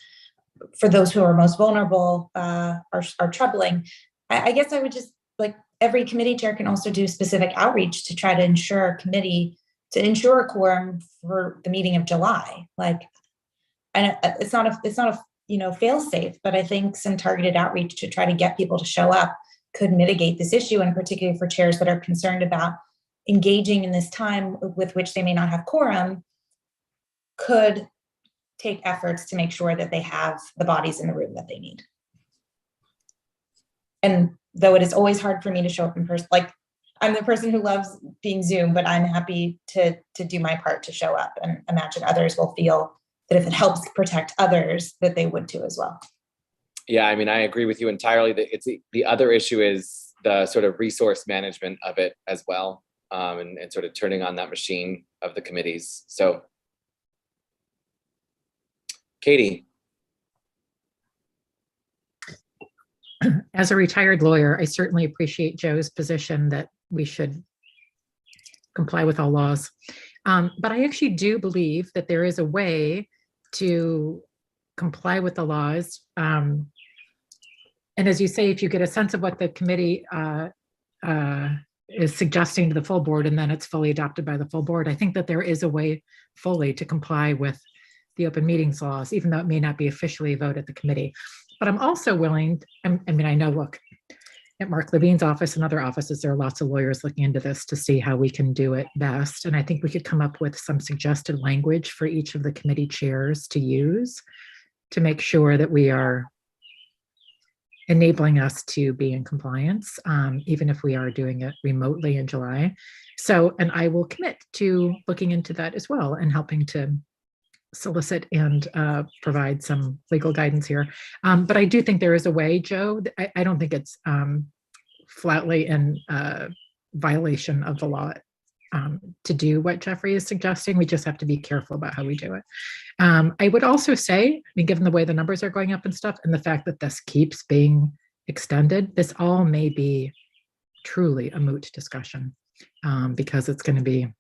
for those who are most vulnerable are troubling. I guess I would just, like, every committee chair can also do specific outreach to try to ensure a quorum for the meeting of July. Like, and it's not a fail safe, but I think some targeted outreach to try to get people to show up could mitigate this issue, and particularly for chairs that are concerned about engaging in this time with which they may not have quorum, could take efforts to make sure that they have the bodies in the room that they need. And though it is always hard for me to show up in person, like, I'm the person who loves being Zoom, but I'm happy to do my part to show up, and imagine others will feel that if it helps protect others, that they would too as well. Yeah, I mean, I agree with you entirely that it's the other issue is the sort of resource management of it as well, and sort of turning on that machine of the committees. So, Katie. As a retired lawyer, I certainly appreciate Joe's position that we should comply with all laws. But I actually do believe that there is a way to comply with the laws. And as you say, if you get a sense of what the committee is suggesting to the full board, and then it's fully adopted by the full board, I think that there is a way fully to comply with the open meetings laws, even though it may not be officially a vote at the committee. But I'm also willing, I mean, I know, look, at Mark Levine's office and other offices, there are lots of lawyers looking into this to see how we can do it best. And I think we could come up with some suggested language for each of the committee chairs to use to make sure that we are enabling us to be in compliance, even if we are doing it remotely in July. So, and I will commit to looking into that as well and helping to solicit and provide some legal guidance here. But I do think there is a way, Joe. I don't think it's flatly in violation of the law to do what Jeffrey is suggesting. We just have to be careful about how we do it. I would also say, I mean, given the way the numbers are going up and stuff, and the fact that this keeps being extended, this all may be truly a moot discussion, because it's going to be,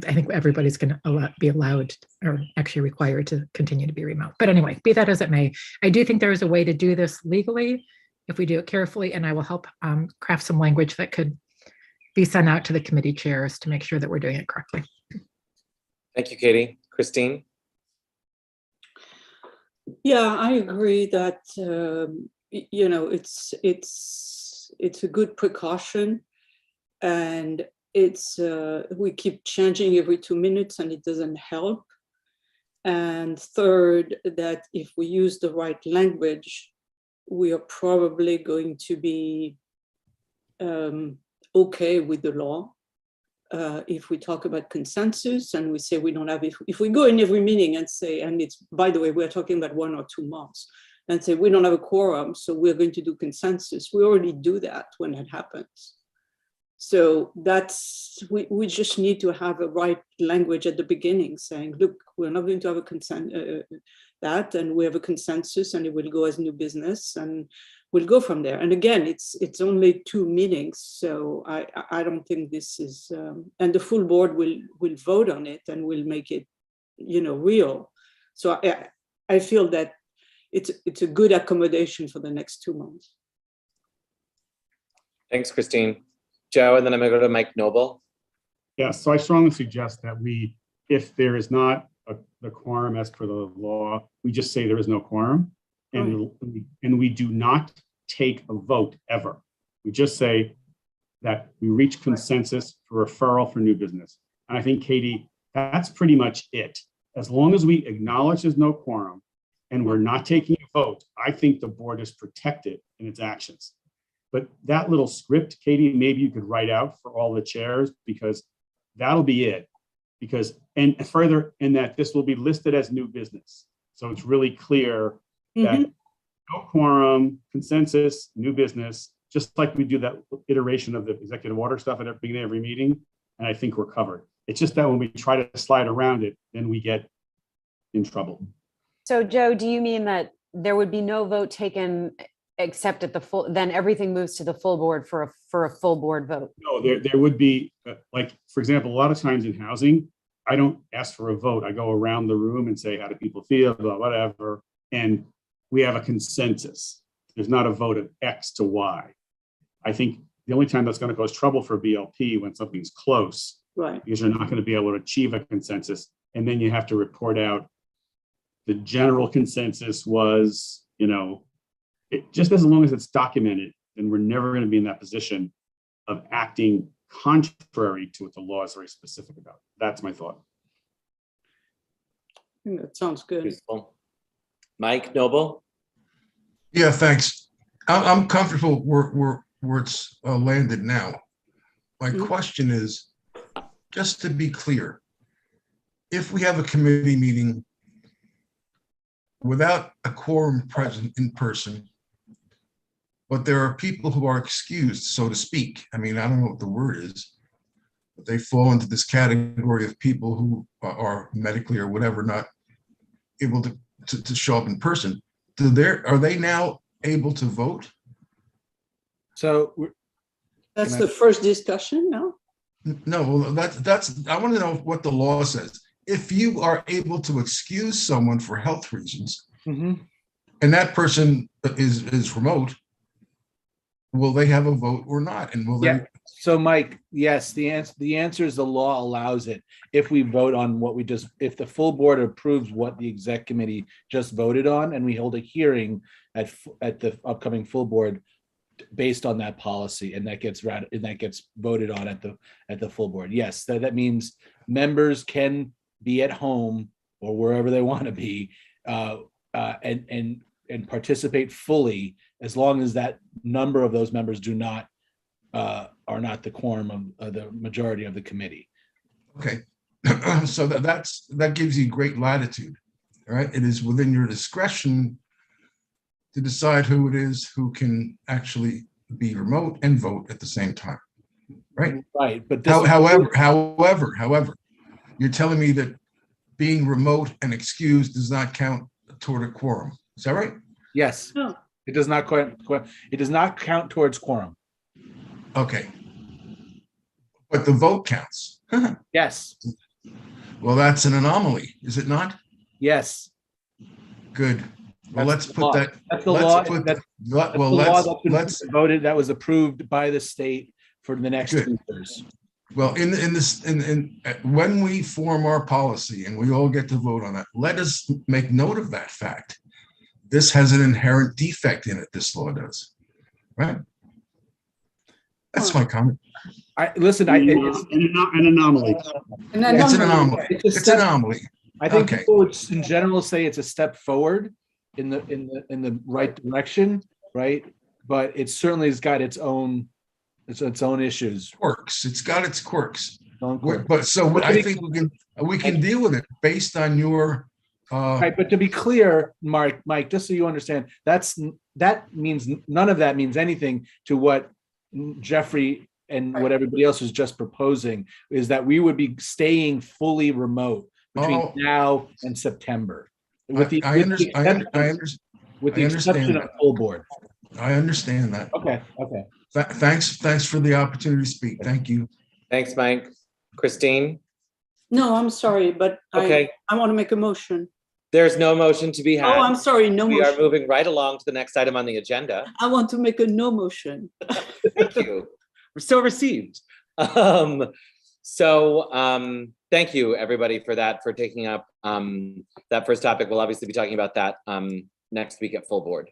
I think everybody's going to be allowed, or actually required, to continue to be remote. But anyway, be that as it may, I do think there is a way to do this legally if we do it carefully, and I will help craft some language that could be sent out to the committee chairs to make sure that we're doing it correctly. Thank you, Katie. Christine? Yeah, I agree that it's a good precaution, and we keep changing every 2 minutes and it doesn't help. And third, that if we use the right language, we are probably going to be okay with the law. If we talk about consensus and we say we don't have, if we go in every meeting and say, and it's, by the way, we're talking about 1 or 2 months, and say we don't have a quorum, so we're going to do consensus. We already do that when that happens. So that's, we just need to have a right language at the beginning saying, look, we're not going to have a consent, and we have a consensus, and it will go as new business, and we'll go from there. And again, it's only 2 meetings, so I don't think this is, and the full board will vote on it and will make it, real. So I feel that it's a good accommodation for the next 2 months. Thanks, Christine. Joe, and then I'm gonna go to Mike Noble. Yeah, so I strongly suggest that we, if there is not the quorum as per the law, we just say there is no quorum. And we do not take a vote ever. We just say that we reach consensus for referral for new business. And I think, Katie, that's pretty much it. As long as we acknowledge there's no quorum and we're not taking a vote, I think the board is protected in its actions. But that little script, Katie, maybe you could write out for all the chairs, because that'll be it. Because, and further, in that this will be listed as new business. So it's really clear that no quorum, consensus, new business, just like we do that iteration of the executive order stuff at the beginning of every meeting. And I think we're covered. It's just that when we try to slide around it, then we get in trouble. So Joe, do you mean that there would be no vote taken except at the full, then everything moves to the full board for a full board vote? No, there would be, like, for example, a lot of times in housing, I don't ask for a vote. I go around the room and say, how do people feel, blah, whatever. And we have a consensus. There's not a vote of X to Y. I think the only time that's going to cause trouble for BLP when something's close, Right. because you're not going to be able to achieve a consensus. And then you have to report out the general consensus was, you know, it just as long as it's documented, then we're never going to be in that position of acting contrary to what the law is very specific about. That's my thought. I think that sounds good. Useful. Mike Noble. Yeah, thanks. I'm comfortable where it's landed now. My question is, just to be clear, if we have a committee meeting without a quorum present in person, but there are people who are excused, so to speak. I mean, I don't know what the word is, but they fall into this category of people who are medically or whatever not able to show up in person. Are they now able to vote? So That's the first discussion, no? No, well, that's, I want to know what the law says. If you are able to excuse someone for health reasons, and that person is remote, will they have a vote or not? And will they? So Mike, yes, the answer is the law allows it. If we vote on what if the full board approves what the exec committee just voted on, and we hold a hearing at the upcoming full board based on that policy, and that gets voted on at the full board. Yes, that means members can be at home or wherever they want to be and participate fully, as long as that number of those members are not the quorum of the majority of the committee. Okay, so that gives you great latitude, all right? It is within your discretion to decide who it is who can actually be remote and vote at the same time, right? Right, but however, you're telling me that being remote and excused does not count toward a quorum. Is that right? Yes. Oh. It does not count towards quorum. Okay. But the vote counts. Yes. Well, that's an anomaly, is it not? Yes. Good. Well, That's let's the put law. that. That's the let's law. put- That's let- the well, law that's been let's voted, that was approved by the state for the next Good. 2 years. well in when we form our policy and we all get to vote on it, let us make note of that fact. This has an inherent defect in it. This law does, right? That's my comment. Listen, An anomaly. It's an anomaly. It's an anomaly. I think Okay. people would in general say it's a step forward in the right direction, right? But it certainly has got its own issues. Quirks. It's got its quirks. But But so I think we can deal with it based on your. right, but to be clear, Mike, just so you understand, that means none of that means anything to what Jeffrey and what everybody else is just proposing, is that we would be staying fully remote between now and September. With the exception of full board. I understand that. Okay. Thanks for the opportunity to speak. Thank you. Thanks, Mike. Christine. No, I'm sorry, but Okay. I want to make a motion. There's no motion to be had. Oh, I'm sorry, no We are motion. moving right along to the next item on the agenda. I want to make a no motion. Thank you. So received. Thank you, everybody, for that, for taking up that first topic. We'll obviously be talking about that next week at full board.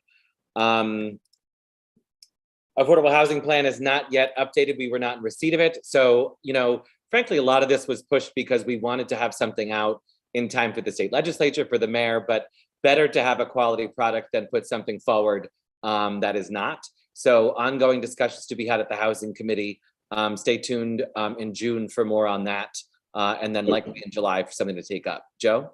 Affordable housing plan is not yet updated. We were not in receipt of it. So, frankly, a lot of this was pushed because we wanted to have something out in time for the state legislature, for the mayor, but better to have a quality product than put something forward that is not. So ongoing discussions to be had at the housing committee. Stay tuned in June for more on that. And then likely in July for something to take up. Joe?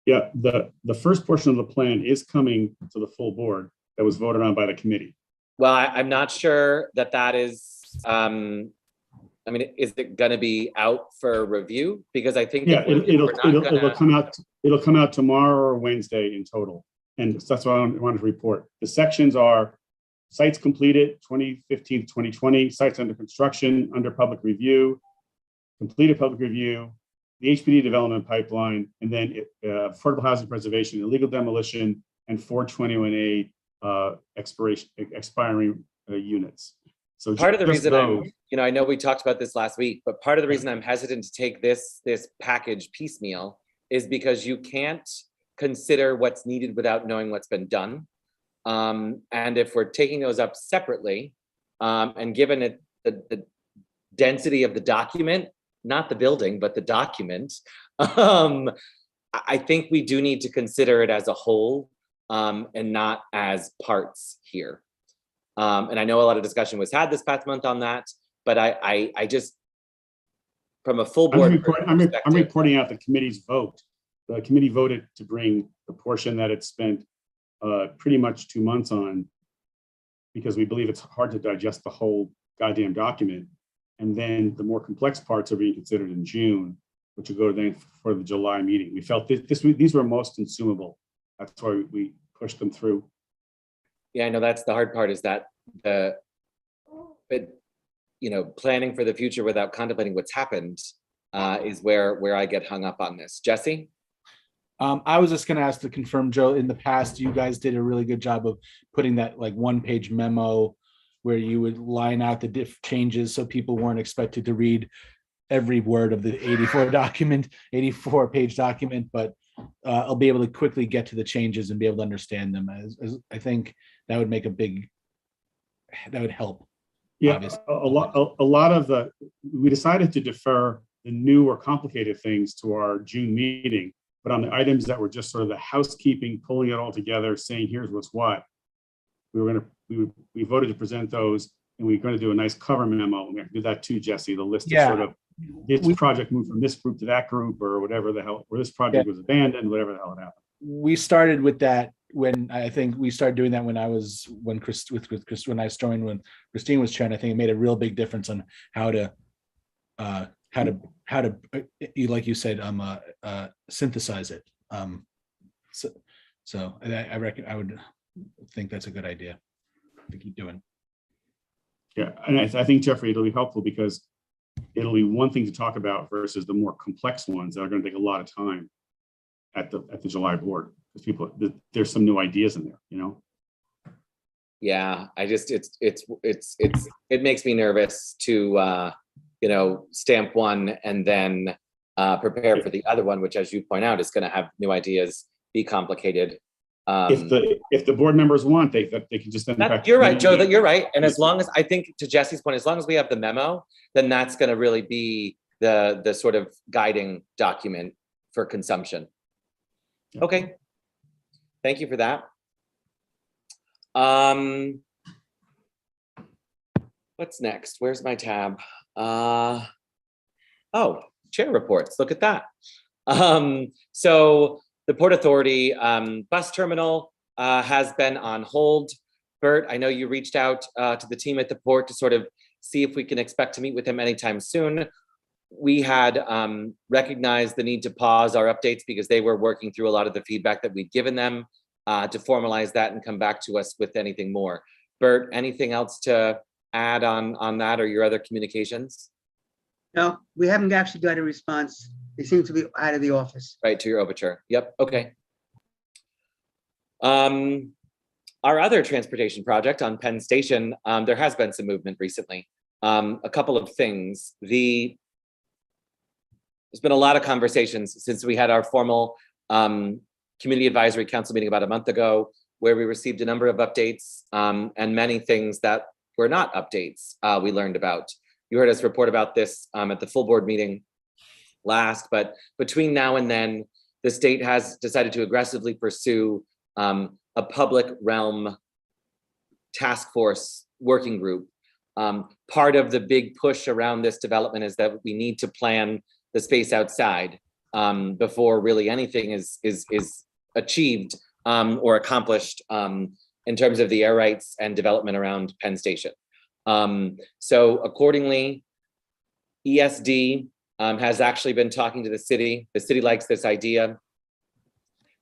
Yeah, the first portion of the plan is coming to the full board that was voted on by the committee. Well, I'm not sure that is, is it going to be out for review? Because I think it'll come out tomorrow or Wednesday in total. And that's what I wanted to report. The sections are sites completed 2015 to 2020, sites under construction, under public review, completed public review, the HPD development pipeline, and then affordable housing preservation, illegal demolition, and 421A expiring units. So part of the reason I know we talked about this last week, but part of the reason I'm hesitant to take this package piecemeal is because you can't consider what's needed without knowing what's been done. And if we're taking those up separately, and given it the density of the document, not the building, but the document, I think we do need to consider it as a whole and not as parts here. And I know a lot of discussion was had this past month on that, but I just, from a full board I'm reporting out the committee's vote. The committee voted to bring the portion that it spent pretty much 2 months on, because we believe it's hard to digest the whole goddamn document. And then the more complex parts are being considered in June, which will go then for the July meeting. We felt these were most consumable. That's why we pushed them through. Yeah, I know that's the hard part, is that planning for the future without contemplating what's happened is where I get hung up on this. Jesse? I was just going to ask to confirm, Joe, in the past, you guys did a really good job of putting that like 1-page memo where you would line out the changes so people weren't expected to read every word of the 84-page document, but I'll be able to quickly get to the changes and be able to understand them. As I think that would make that would help. Yeah, obviously. a lot of we decided to defer the new or complicated things to our June meeting, but on the items that were just sort of the housekeeping, pulling it all together, saying here's what's what, we voted to present those, and we're going to do a nice cover memo. We're going to do that too, Jesse, the list of sort of this project moved from this group to that group, or whatever the hell, or this project was abandoned, whatever the hell it happened. We started with that when I think we started doing that when I joined, when Christine was chairing. I think it made a real big difference on how to like you said, synthesize it. So I reckon I would think that's a good idea to keep doing. Yeah, and I think, Jeffrey, it'll be helpful because it'll be one thing to talk about versus the more complex ones that are going to take a lot of time at the July board, because there's some new ideas in there, Yeah, I just it makes me nervous to stamp one and then prepare for the other one, which, as you point out, is going to have new ideas, be complicated. If the board members want, they can just send it back. You're right, Joe, that you're right. And as long as, I think, to Jesse's point, as long as we have the memo, then that's going to really be the sort of guiding document for consumption. Okay. Thank you for that. What's next? Where's my tab? Oh, chair reports. Look at that. So the Port Authority bus terminal has been on hold. Bert, I know you reached out to the team at the port to sort of see if we can expect to meet with him anytime soon. We had recognized the need to pause our updates because they were working through a lot of the feedback that we'd given them to formalize that and come back to us with anything more. Bert, anything else to add on that or your other communications? No, we haven't actually got a response. They seem to be out of the office. Right, to your overture. Yep, okay. Our other transportation project on Penn Station, there has been some movement recently. A couple of things. There's been a lot of conversations since we had our formal Community Advisory Council meeting about a month ago, where we received a number of updates and many things that were not updates we learned about. You heard us report about this at the full board meeting last, but between now and then, the state has decided to aggressively pursue a public realm task force working group. Part of the big push around this development is that we need to plan the space outside before really anything is achieved or accomplished in terms of the air rights and development around Penn Station. So accordingly, ESD has actually been talking to the city. The city likes this idea.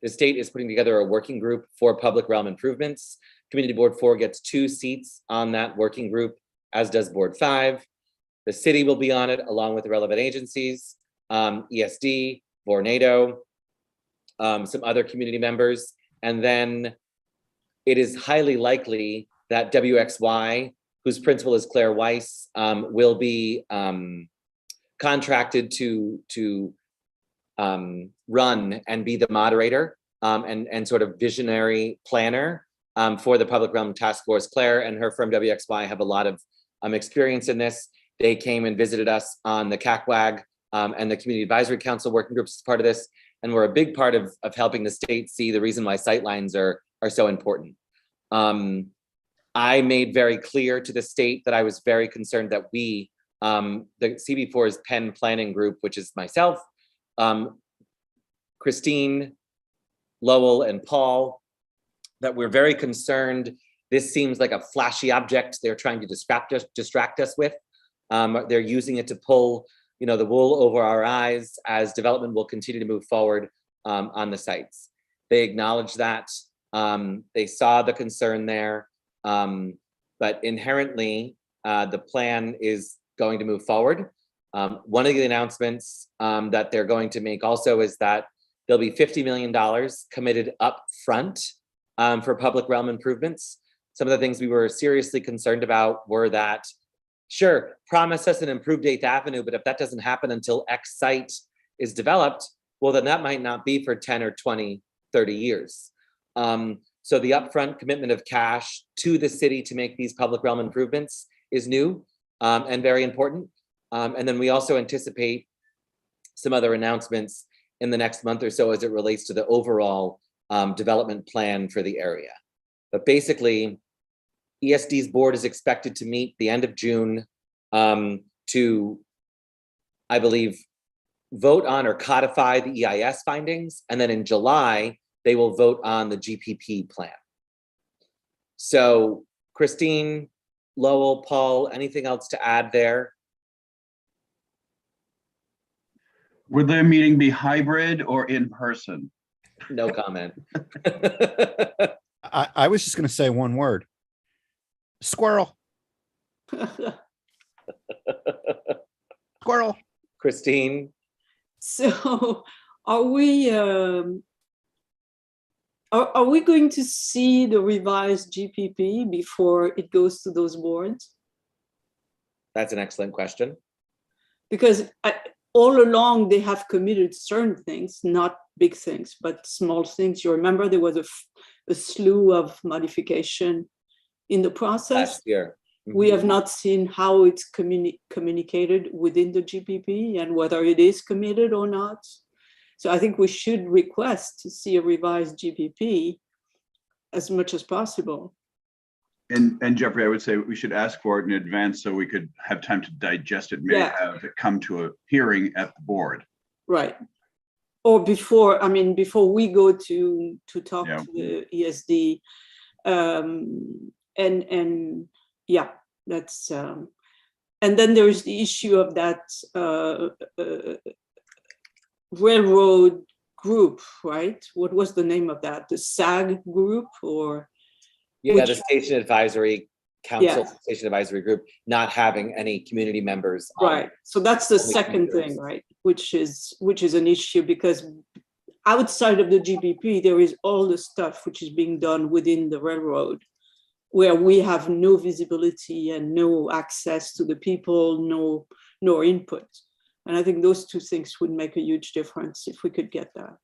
The state is putting together a working group for public realm improvements. Community Board 4 gets 2 seats on that working group, as does Board 5. The city will be on it along with the relevant agencies, ESD, Vornado, some other community members. And then it is highly likely that WXY, whose principal is Claire Weiss, will be contracted to run and be the moderator and sort of visionary planner for the Public Realm Task Force. Claire and her firm WXY have a lot of experience in this. They came and visited us on the CACWAG and the Community Advisory Council working groups as part of this, and we're a big part of helping the state see the reason why sightlines are so important. I made very clear to the state that I was very concerned that we, the CB4's Penn planning group, which is myself, Christine, Lowell, and Paul, that we're very concerned. This seems like a flashy object they're trying to distract us with. They're using it to pull, the wool over our eyes as development will continue to move forward on the sites. They acknowledge that. They saw the concern there, but inherently, the plan is going to move forward. One of the announcements that they're going to make also is that there'll be $50 million committed up front for public realm improvements. Some of the things we were seriously concerned about were that, sure, promise us an improved 8th Avenue, but if that doesn't happen until X site is developed, well, then that might not be for 10 or 20, 30 years. So the upfront commitment of cash to the city to make these public realm improvements is new and very important. And then we also anticipate some other announcements in the next month or so as it relates to the overall development plan for the area. But basically, ESD's board is expected to meet the end of June to, I believe, vote on or codify the EIS findings. And then in July, they will vote on the GPP plan. So Christine, Lowell, Paul, anything else to add there? Would the meeting be hybrid or in person? No comment. I was just going to say one word. Squirrel. Squirrel. Christine. So are we going to see the revised GPP before it goes to those boards? That's an excellent question. Because all along they have committed certain things, not big things, but small things. You remember there was a slew of modification in the process. Last year. Mm-hmm. We have not seen how it's communicated within the GPP and whether it is committed or not. So I think we should request to see a revised GPP as much as possible. And Jeffrey, I would say we should ask for it in advance so we could have time to digest it, maybe have it come to a hearing at the board. Right. Or before we go to talk to the ESD. And yeah, that's, and then there's the issue of that railroad group, right? What was the name of that? The SAG group or? Yeah, the Station Advisory Council, Station Advisory Group, not having any community members. Right. So that's the second thing, right? Which is an issue because outside of the GBP, there is all the stuff which is being done within the railroad, where we have no visibility and no access to the people, no input. And I think those two things would make a huge difference if we could get that.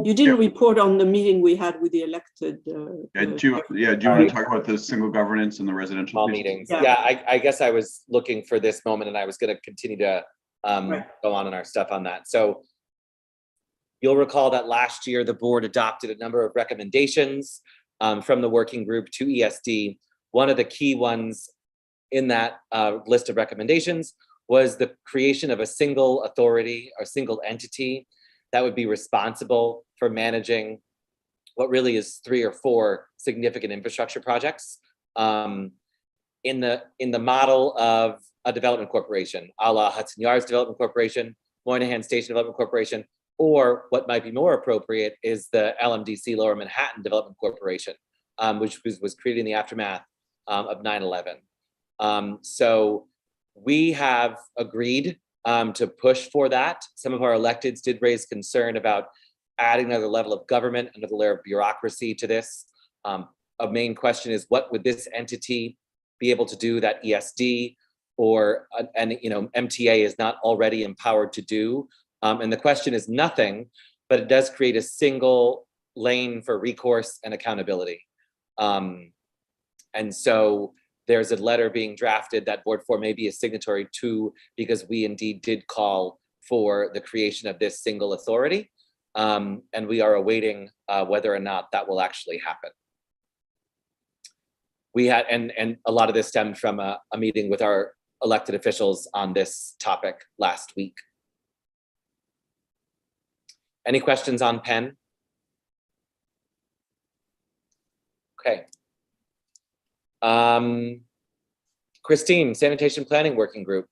You didn't report on the meeting we had with the elected. Do you want to talk about the single governance and the residential All piece? meetings? Yeah, I guess I was looking for this moment, and I was going to continue to go on in our stuff on that. So you'll recall that last year the board adopted a number of recommendations from the working group to ESD. One of the key ones in that list of recommendations was the creation of a single authority or single entity that would be responsible for managing what really is 3 or 4 significant infrastructure projects in the model of a development corporation, a la Hudson Yards Development Corporation, Moynihan Station Development Corporation, or what might be more appropriate is the LMDC Lower Manhattan Development Corporation, which was created in the aftermath of 9/11. So we have agreed to push for that. Some of our electeds did raise concern about adding another level of government, another layer of bureaucracy to this. A main question is, what would this entity be able to do that ESD or MTA is not already empowered to do? And the question is nothing, but it does create a single lane for recourse and accountability. And so there's a letter being drafted that Board 4 may be a signatory to, because we indeed did call for the creation of this single authority. And we are awaiting whether or not that will actually happen. We had, and a lot of this stemmed from a meeting with our elected officials on this topic last week. Any questions on Penn? Okay. Christine, Sanitation Planning Working Group.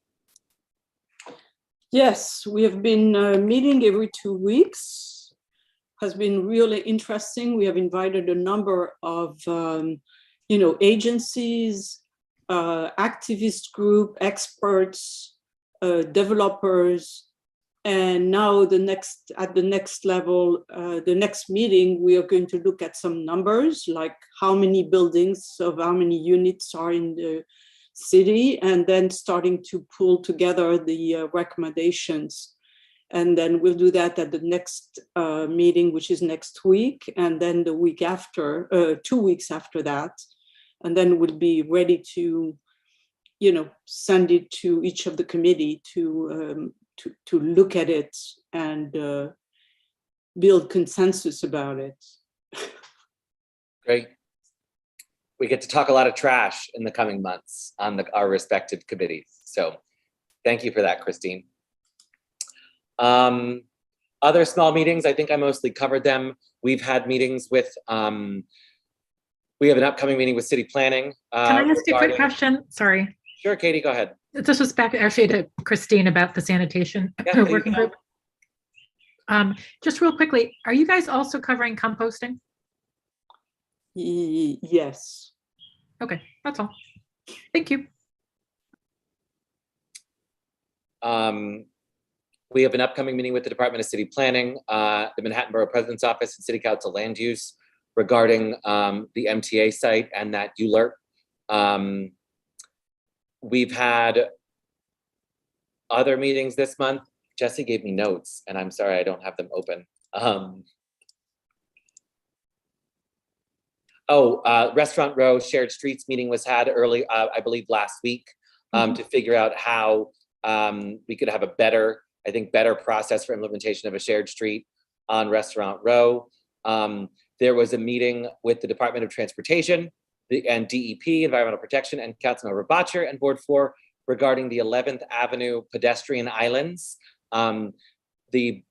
Yes, we have been meeting every 2 weeks. Has been really interesting. We have invited a number of agencies, activist group, experts, developers, and now at the next level, the next meeting, we are going to look at some numbers, like how many buildings of how many units are in the city, and then starting to pull together the recommendations. And then we'll do that at the next meeting, which is next week, and then the week after, 2 weeks after that. And then we'll be ready to, send it to each of the committee to look at it and build consensus about it. Great. We get to talk a lot of trash in the coming months on our respective committees. So thank you for that, Christine. Other small meetings, I think I mostly covered them. We've had meetings with, we have an upcoming meeting with city planning. Can I ask you a quick question? Sorry. Sure, Katie, go ahead. This was back actually to Christine about the sanitation working group. Just real quickly, are you guys also covering composting? Yes. Okay, that's all. Thank you. We have an upcoming meeting with the Department of City Planning, the Manhattan Borough President's Office, and City Council Land Use regarding the MTA site and that ULERT. We've had other meetings this month. Jesse gave me notes, and I'm sorry I don't have them open. Restaurant Row Shared Streets meeting was had early, I believe last week, to figure out how we could have a better process for implementation of a shared street on Restaurant Row. There was a meeting with the Department of Transportation and DEP, Environmental Protection, and Councilmember Botcher and Board 4 regarding the 11th Avenue pedestrian islands. The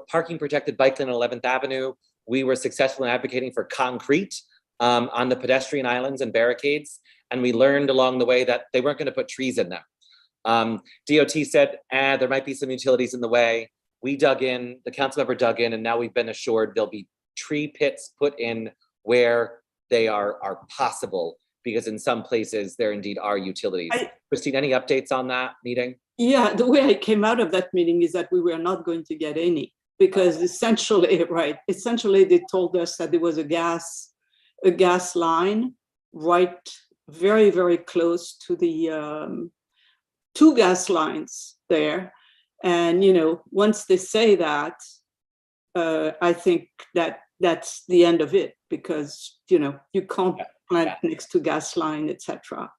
parking protected bike lane on 11th Avenue, we were successful in advocating for concrete on the pedestrian islands and barricades. And we learned along the way that they weren't going to put trees in them. DOT said, there might be some utilities in the way. We dug in, the council member dug in, and now we've been assured there'll be tree pits put in where they are possible, because in some places there indeed are utilities. Christine, any updates on that meeting? Yeah, the way I came out of that meeting is that we were not going to get any. because essentially, right, essentially they told us that there was a gas line right very, very close to the two gas lines there. And, you know, once they say that, I think that that's the end of it, because, you know, you can't plant next to gas line, etc.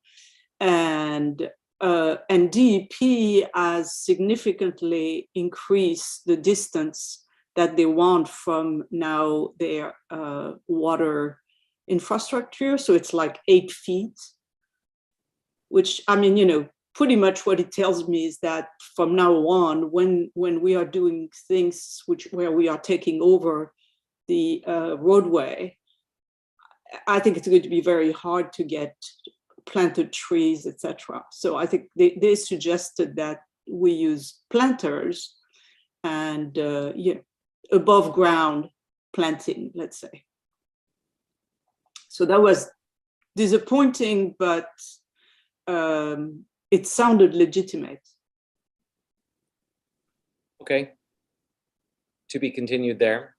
And DEP has significantly increased the distance that they want from now their water infrastructure. So it's like 8 feet, which, I mean, you know, pretty much what it tells me is that from now on, when we are doing things where we are taking over the roadway, I think it's going to be very hard to get planted trees, etc. So I think they suggested that we use planters and above ground planting, let's say. So that was disappointing, but it sounded legitimate. Okay. To be continued there.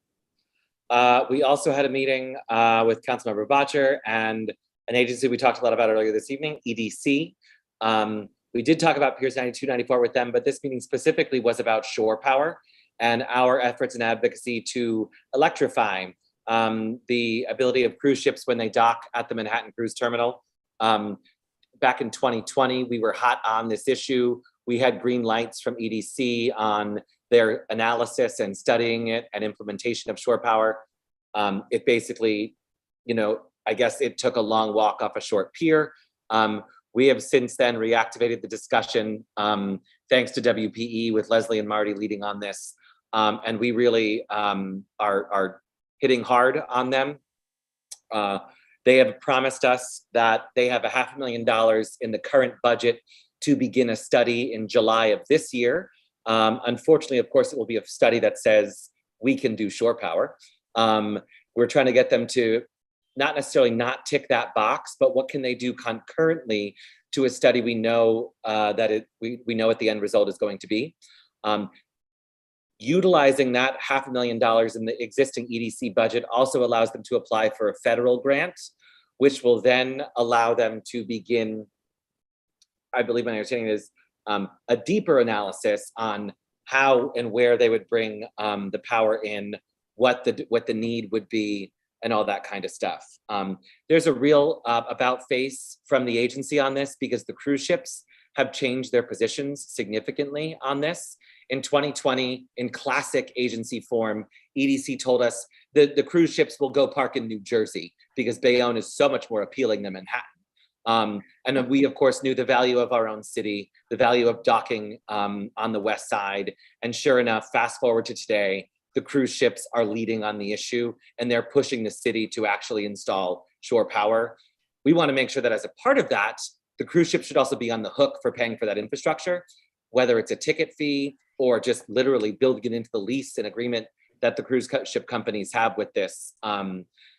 We also had a meeting with Councilmember Botcher and an agency we talked a lot about earlier this evening, EDC. We did talk about Piers 92, 94 with them, but this meeting specifically was about shore power and our efforts and advocacy to electrify the ability of cruise ships when they dock at the Manhattan Cruise Terminal. Back in 2020, we were hot on this issue. We had green lights from EDC on their analysis and studying it and implementation of shore power. It basically, you know, I guess it took a long walk off a short pier. We have since then reactivated the discussion, thanks to WPE with Leslie and Marty leading on this. And we really are hitting hard on them. They have promised us that they have $500,000 in the current budget to begin a study in July of this year. Unfortunately, of course, it will be a study that says we can do shore power. We're trying to get them to not necessarily not tick that box, but what can they do concurrently to a study we know we know what the end result is going to be. Utilizing that $500,000 in the existing EDC budget also allows them to apply for a federal grant, which will then allow them to begin, I believe my understanding is, a deeper analysis on how and where they would bring the power in, what the need would be, and all that kind of stuff. There's a real about face from the agency on this, because the cruise ships have changed their positions significantly on this. In 2020, in classic agency form, EDC told us that the cruise ships will go park in New Jersey because Bayonne is so much more appealing than Manhattan. And we, of course, knew the value of our own city, the value of docking on the west side. And sure enough, fast forward to today, the cruise ships are leading on the issue, and they're pushing the city to actually install shore power. We want to make sure that as a part of that, the cruise ship should also be on the hook for paying for that infrastructure, whether it's a ticket fee or just literally building it into the lease and agreement that the cruise ship companies have with this.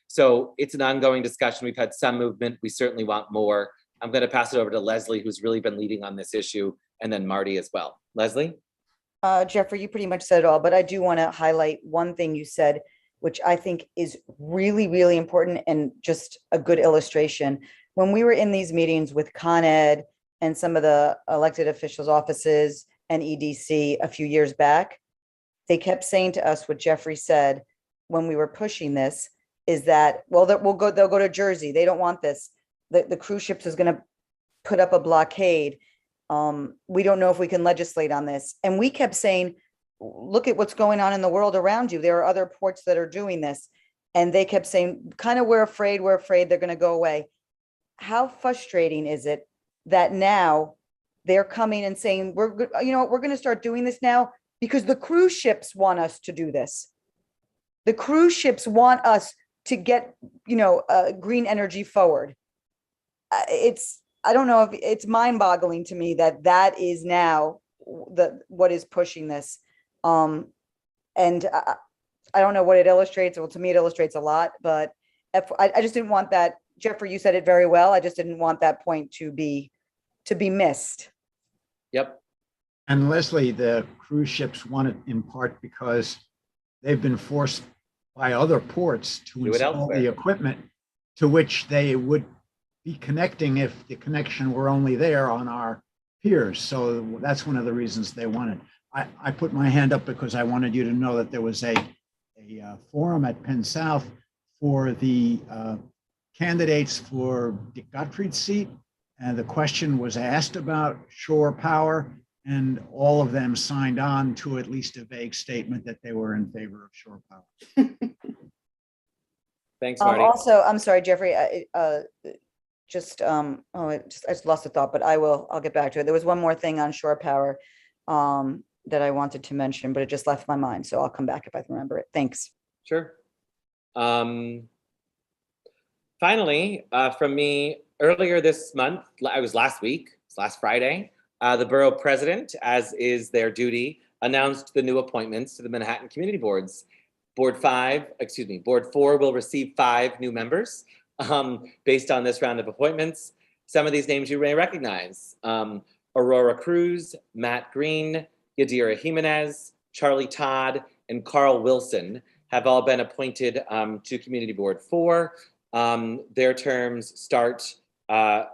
So it's an ongoing discussion. We've had some movement. We certainly want more. I'm going to pass it over to Leslie, who's really been leading on this issue, and then Marty as well. Leslie? Jeffrey, you pretty much said it all, but I do want to highlight one thing you said, which I think is really, really important and just a good illustration. When we were in these meetings with Con Ed and some of the elected officials' offices and EDC a few years back, they kept saying to us what Jeffrey said when we were pushing this, is that, well, they'll go to Jersey. They don't want this. The cruise ships is going to put up a blockade. We don't know if we can legislate on this. And we kept saying, look at what's going on in the world around you. There are other ports that are doing this. And they kept saying, kind of, we're afraid they're going to go away. How frustrating is it that now they're coming and saying, we're going to start doing this now because the cruise ships want us to do this. The cruise ships want us to get, green energy forward. I don't know if it's mind-boggling to me that is now what is pushing this. And I don't know what it illustrates. Well, to me, it illustrates a lot, but I just didn't want that. Jeffrey, you said it very well. I just didn't want that point to be missed. Yep. And Leslie, the cruise ships want it in part because they've been forced by other ports to Do it install the elsewhere. equipment to which they would be connecting if the connection were only there on our piers. So that's one of the reasons they wanted. I put my hand up because I wanted you to know that there was a forum at Penn South for the candidates for Dick Gottfried's seat. And the question was asked about shore power, and all of them signed on to at least a vague statement that they were in favor of shore power. Thanks, Marty. Also, I'm sorry, Jeffrey, I just lost a thought, but I'll get back to it. There was one more thing on shore power that I wanted to mention, but it just left my mind. So I'll come back if I can remember it. Thanks. Sure. Finally, from me, earlier this month, I was last Friday, the borough president, as is their duty, announced the new appointments to the Manhattan Community Boards. Board 4 will receive 5 new members based on this round of appointments. Some of these names you may recognize: Aurora Cruz, Matt Green, Yadira Jimenez, Charlie Todd, and Carl Wilson have all been appointed to Community Board 4. Their terms start, I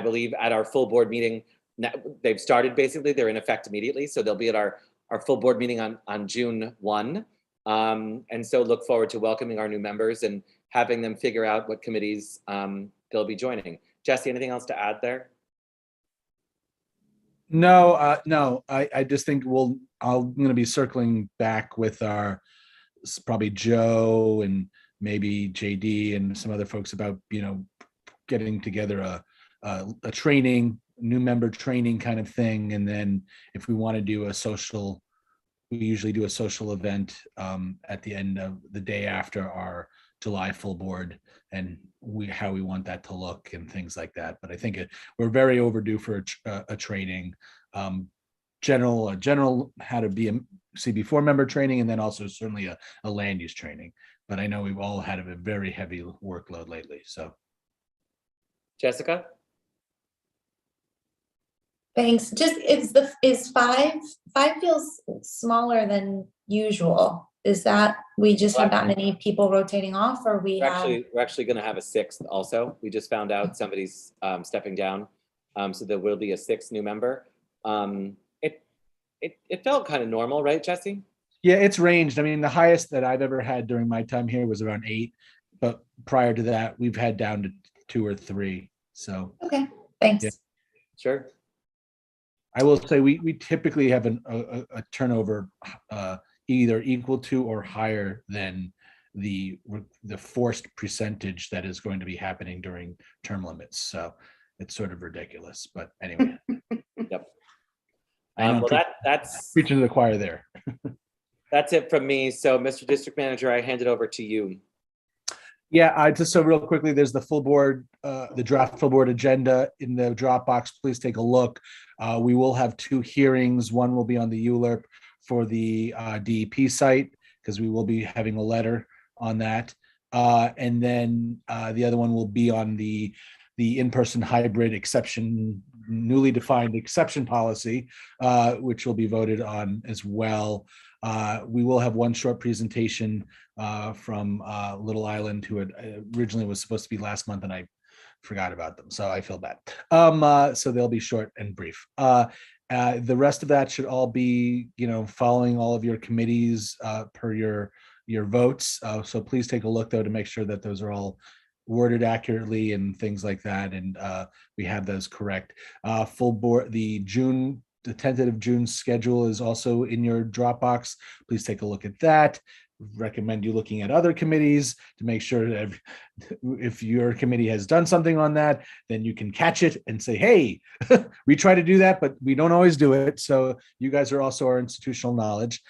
believe, at our full board meeting. Now, they've started, basically, they're in effect immediately. So they'll be at our full board meeting on June 1. And so look forward to welcoming our new members and having them figure out what committees they'll be joining. Jesse, anything else to add there? No, no, I just think I'm going to be circling back with probably Joe and maybe JD and some other folks about, getting together a training, new member training kind of thing. And then if we want to do we usually do a social event at the end of the day after our July full board, and how we want that to look and things like that. But I think we're very overdue for a training, general how to be a CB4 member training, and then also certainly a land use training. But I know we've all had a very heavy workload lately. So, Jessica? Thanks. Just is 5 feels smaller than usual. Is that we just have that many people rotating off, or we're actually going to have a 6th also. We just found out somebody's stepping down, so there will be a 6th new member. It felt kind of normal, right, Jesse? Yeah, it's ranged. I mean, the highest that I've ever had during my time here was around 8, but prior to that, we've had down to 2 or 3. So okay, thanks. Yeah. Sure. I will say we typically have a turnover either equal to or higher than the forced percentage that is going to be happening during term limits. So it's sort of ridiculous, but anyway. Yep. Well, that's preaching to the choir there. That's it from me. So, Mr. District Manager, I hand it over to you. Yeah, just so real quickly, there's the full board, the draft full board agenda in the Dropbox. Please take a look. We will have 2 hearings. One will be on the ULURP for the DEP site, because we will be having a letter on that. And then the other one will be on the in-person hybrid exception, newly defined exception policy, which will be voted on as well. We will have one short presentation from Little Island, who had originally was supposed to be last month, and I forgot about them, so I feel bad. So they'll be short and brief. The rest of that should all be, following all of your committees per your votes. So please take a look, though, to make sure that those are all worded accurately and things like that, and we have those correct. Full board, the tentative June schedule is also in your Dropbox. Please take a look at that. Recommend you looking at other committees to make sure that if your committee has done something on that, then you can catch it and say, hey, we try to do that, but we don't always do it. So you guys are also our institutional knowledge.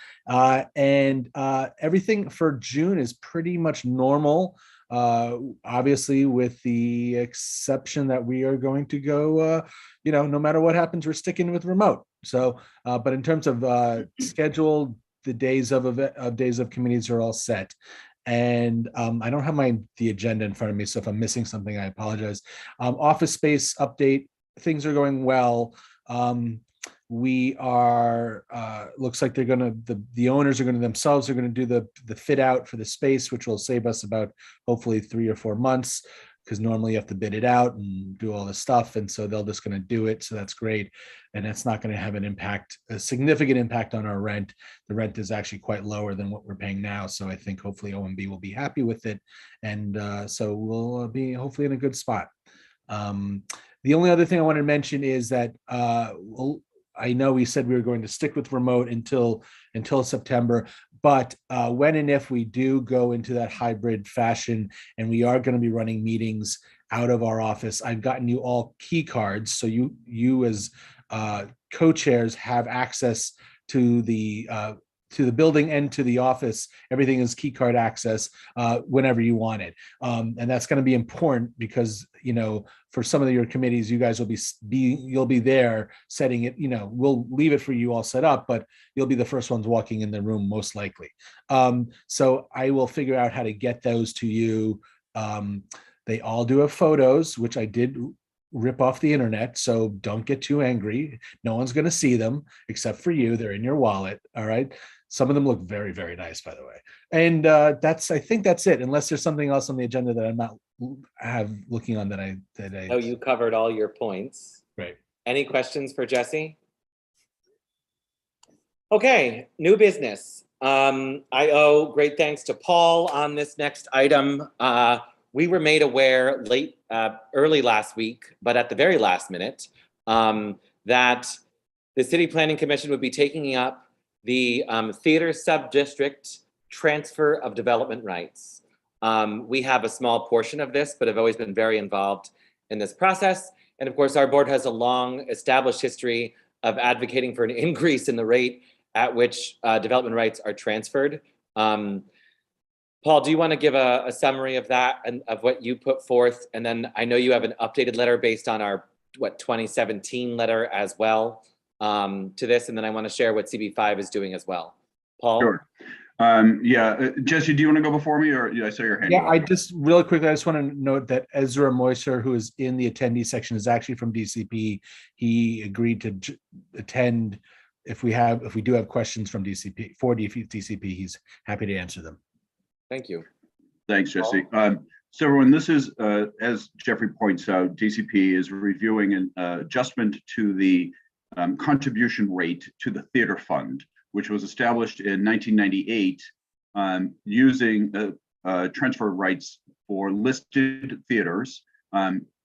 And everything for June is pretty much normal. Obviously, with the exception that we are going to go, no matter what happens, we're sticking with remote. So, but in terms of schedule, the days of committees are all set. And I don't have the agenda in front of me, so if I'm missing something, I apologize. Office space update, things are going well. we are, looks like they're gonna, the owners are gonna themselves are gonna do the fit out for the space, which will save us about hopefully 3 or 4 months, because normally you have to bid it out and do all this stuff. And so they're just gonna do it. So that's great. And it's not gonna have an impact, a significant impact on our rent. The rent is actually quite lower than what we're paying now. So I think hopefully OMB will be happy with it. And so we'll be hopefully in a good spot. The only other thing I wanted to mention is that I know we said we were going to stick with remote until September, but when and if we do go into that hybrid fashion and we are going to be running meetings out of our office, I've gotten you all key cards. So you as co-chairs have access to the building and to the office. Everything is key card access whenever you want it. And that's going to be important because, you know, for some of your committees, you guys will you'll be there setting it, you know, we'll leave it for you all set up, but you'll be the first ones walking in the room most likely. So I will figure out how to get those to you. They all do have photos, which I did rip off the internet, so don't get too angry. No one's going to see them except for you. They're in your wallet. All right. Some of them look very, very nice, by the way. And I think that's it, unless there's something else on the agenda that I'm not looking on that I. No, you covered all your points. Right. Any questions for Jesse? Okay, new business. I owe great thanks to Paul on this next item. We were made aware early last week, but at the very last minute, that the City Planning Commission would be taking up the theater sub-district transfer of development rights. We have a small portion of this, but have always been very involved in this process. And of course, our board has a long established history of advocating for an increase in the rate at which development rights are transferred. Paul, do you want to give a summary of that and of what you put forth? And then I know you have an updated letter based on our 2017 letter as well to this. And then I want to share what CB5 is doing as well. Paul? Sure. Jesse, do you want to go before me, or I saw your hand? Yeah, I just really quickly, I just want to note that Ezra Moiser, who is in the attendee section, is actually from DCP. He agreed to attend if we do have questions from DCP for DCP. He's happy to answer them. Thank you. Thanks, Jesse. So everyone, this is, as Jeffrey points out, DCP is reviewing an adjustment to the contribution rate to the theater fund, which was established in 1998 using transfer rights for listed theaters.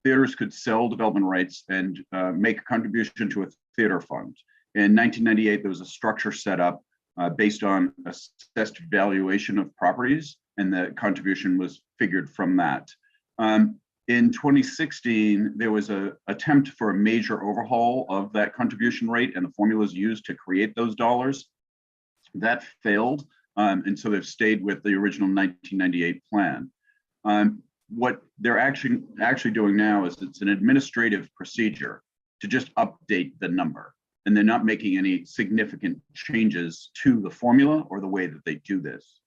Theaters could sell development rights and make a contribution to a theater fund. In 1998, there was a structure set up based on assessed valuation of properties, and the contribution was figured from that. In 2016, there was an attempt for a major overhaul of that contribution rate and the formulas used to create those dollars. That failed, and so they've stayed with the original 1998 plan. What they're actually doing now is it's an administrative procedure to just update the number, and they're not making any significant changes to the formula or the way that they do this.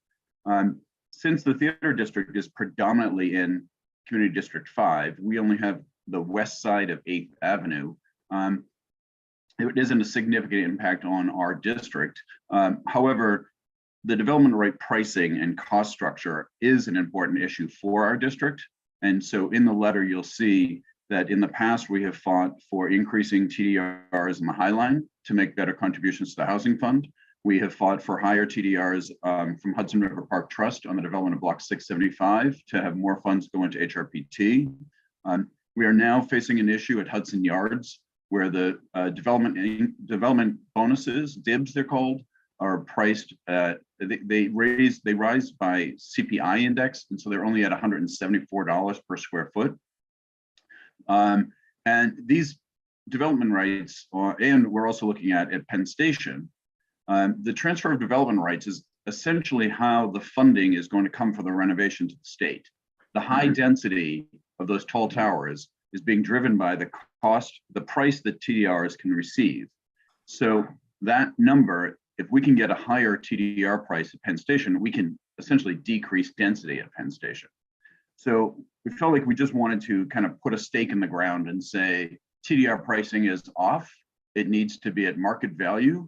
Since the theater district is predominantly in Community District 5, we only have the west side of 8th Avenue. It isn't a significant impact on our district. However, the development right pricing and cost structure is an important issue for our district. And so in the letter, you'll see that in the past, we have fought for increasing TDRs in the High Line to make better contributions to the housing fund. We have fought for higher TDRs from Hudson River Park Trust on the development of Block 675 to have more funds go into HRPT. We are now facing an issue at Hudson Yards where the development bonuses, DIBs they're called, are priced at, they rise by CPI index, and so they're only at $174 per square foot. And these development rights, and we're also looking at Penn Station, the transfer of development rights is essentially how the funding is going to come for the renovation to the state. The high density of those tall towers is being driven by the cost, the price that TDRs can receive. So that number, if we can get a higher TDR price at Penn Station, we can essentially decrease density at Penn Station. So we felt like we just wanted to kind of put a stake in the ground and say TDR pricing is off. it needs to be at market value.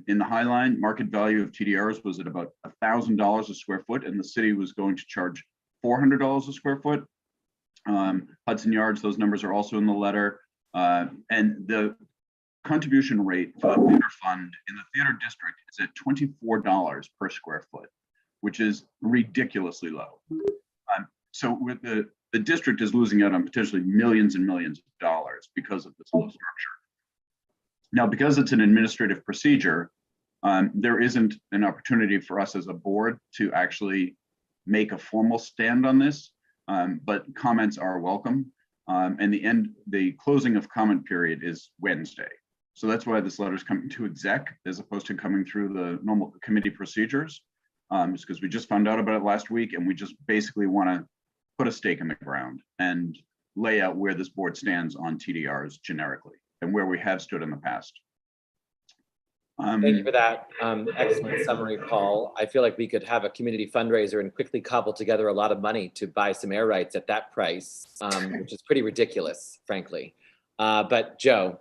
In the High Line, market value of TDRs was at about $1,000 a square foot, and the city was going to charge $400 a square foot. Hudson Yards, those numbers are also in the letter. And the contribution rate for the theater fund in the theater district is at $24 per square foot, which is ridiculously low. So with the district is losing out on potentially millions and millions of dollars because of this low structure. Now, because it's an administrative procedure, there isn't an opportunity for us as a board to actually make a formal stand on this, but comments are welcome. And the closing of comment period is Wednesday. So that's why this letter is coming to exec as opposed to coming through the normal committee procedures. It's because we just found out about it last week, and we just basically want to put a stake in the ground and lay out where this board stands on TDRs generically and where we have stood in the past. Thank you for that excellent summary, Paul. I feel like we could have a community fundraiser and quickly cobble together a lot of money to buy some air rights at that price, which is pretty ridiculous, frankly. But Joe.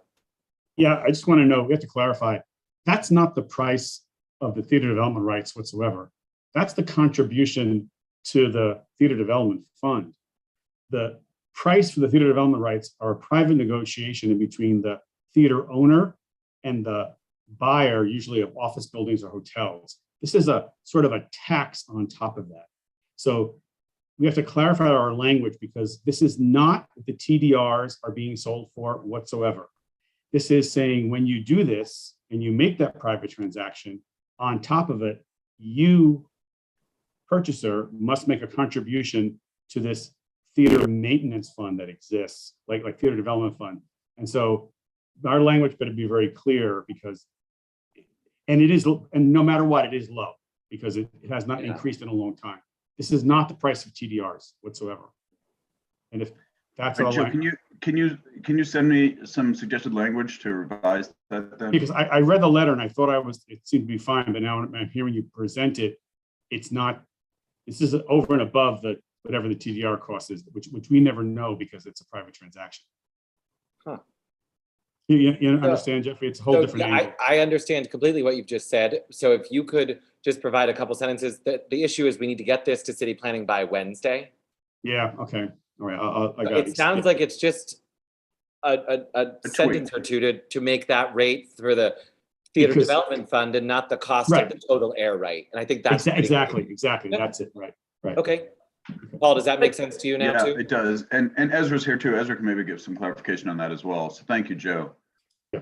Yeah, I just want to know, we have to clarify, that's not the price of the theater development rights whatsoever. That's the contribution to the theater development fund. The price for the theater development rights are a private negotiation in between the theater owner and the buyer, usually of office buildings or hotels. This is a sort of a tax on top of that. So we have to clarify our language, because this is not what the TDRs are being sold for whatsoever. This is saying when you do this and you make that private transaction, on top of it, you, purchaser, must make a contribution to this theater maintenance fund that exists, like theater development fund. And so our language better be very clear, because, and it is, and no matter what, it is low, because it has not increased in a long time. This is not the price of TDRs whatsoever. And if that's all, Joe, can you send me some suggested language to revise that then? Because I read the letter and I thought it seemed to be fine, but now I'm hearing you present it, it's not. This is over and above the whatever the TDR cost is, which we never know because it's a private transaction. Huh. You understand, Jeffrey? It's a whole different angle. I understand completely what you've just said. So if you could just provide a couple sentences. The issue is we need to get this to city planning by Wednesday. Yeah, okay. All right, I got it. It sounds like it's just a sentence or two to make that rate for the theater development fund and not the cost of the total air right. And I think that's exactly. That's it. Right. Okay. Paul, does that make sense to you now too? Yeah, it does. And Ezra's here too. Ezra can maybe give some clarification on that as well. So thank you, Joe.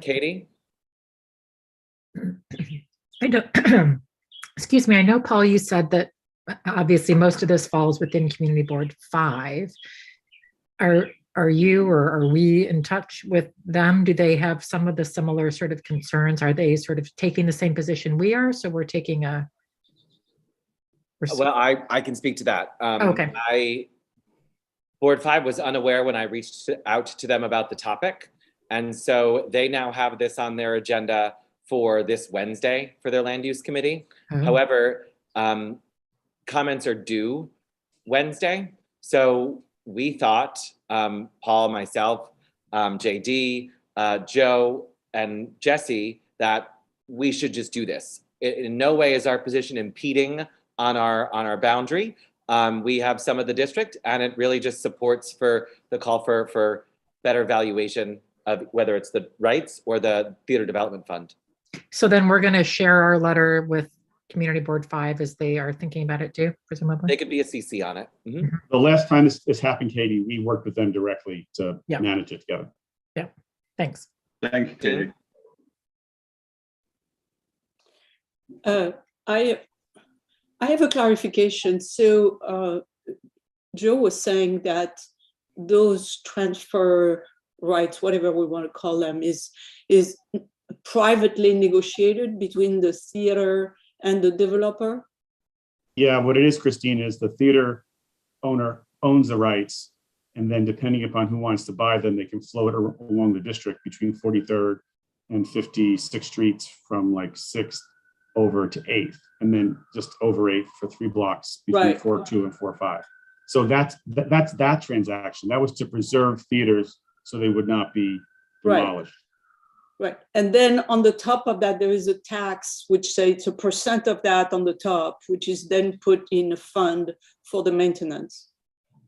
Katie? I don't, excuse me, I know, Paul, you said that obviously most of this falls within Community Board 5. Are you or are we in touch with them? Do they have some of the similar sort of concerns? Are they sort of taking the same position we are? So we're taking a... Well, I can speak to that. Okay. Board 5 was unaware when I reached out to them about the topic. And so they now have this on their agenda for this Wednesday for their land use committee. However, comments are due Wednesday. So we thought, Paul, myself, JD, Joe, and Jesse, that we should just do this. In no way is our position impeding on our boundary. We have some of the district, and it really just supports for the call for better valuation of whether it's the rights or the theater development fund. So then we're going to share our letter with Community Board 5 as they are thinking about it too, presumably? They could be a CC on it. Mm-hmm. The last time this happened, Katie, we worked with them directly to manage it together. Yeah, thanks. Thank you, Katie. I have a clarification. So Joe was saying that those transfer rights, whatever we want to call them, is privately negotiated between the theater and the developer? Yeah, what it is, Christine, is the theater owner owns the rights, and then depending upon who wants to buy them, they can float along the district between 43rd and 56th Streets from like 6th over to 8th, and then just over 8th for 3 blocks between 4-2 and 4-5. So that's that transaction. That was to preserve theaters so they would not be demolished. Right. And then on the top of that, there is a tax, which say it's a percent of that on the top, which is then put in a fund for the maintenance.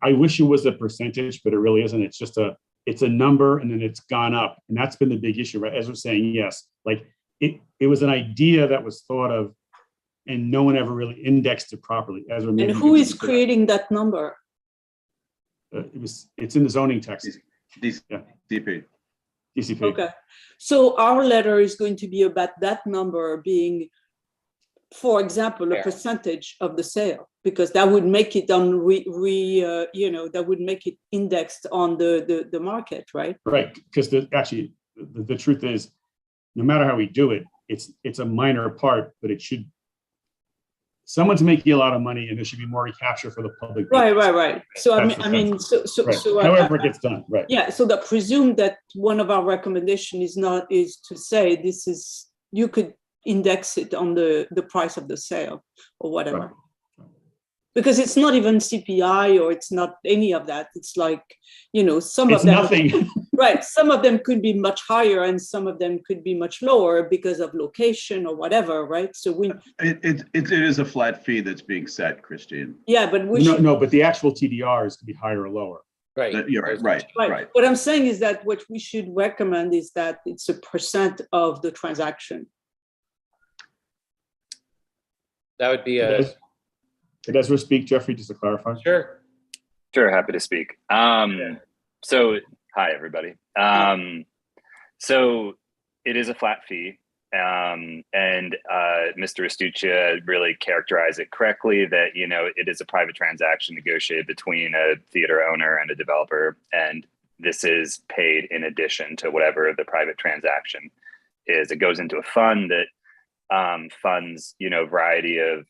I wish it was a percentage, but it really isn't. It's just it's a number, and then it's gone up. And that's been the big issue, right? As we're saying, yes, like it was an idea that was thought of and no one ever really indexed it properly. As we're And who is creating that number? It's in the zoning text. DP. DCP. Okay. So our letter is going to be about that number being, for example, a percentage of the sale, because that would make it on that would make it indexed on the market, right? Right, because the truth is, no matter how we do it, it's a minor part, but it should. Someone's making a lot of money, and there should be more recapture for the public. Right. So That's however it gets done, right? Yeah. So that presume that one of our recommendation is to say this is, you could index it on the price of the sale or whatever. Right. Because it's not even CPI or it's not any of that. It's like, some of them. Nothing. Right. Some of them could be much higher and some of them could be much lower because of location or whatever, right? So it is a flat fee that's being set, Christine. Yeah, but but the actual TDRs could be higher or lower. Right. You're right. What I'm saying is that what we should recommend is that it's a percent of the transaction. That would be Could Ezra speak, Jeffrey, just to clarify? Sure. Sure, happy to speak. So, hi, everybody. So it is a flat fee. And Mr. Restuccia really characterized it correctly that, it is a private transaction negotiated between a theater owner and a developer. And this is paid in addition to whatever the private transaction is. It goes into a fund that funds, a variety of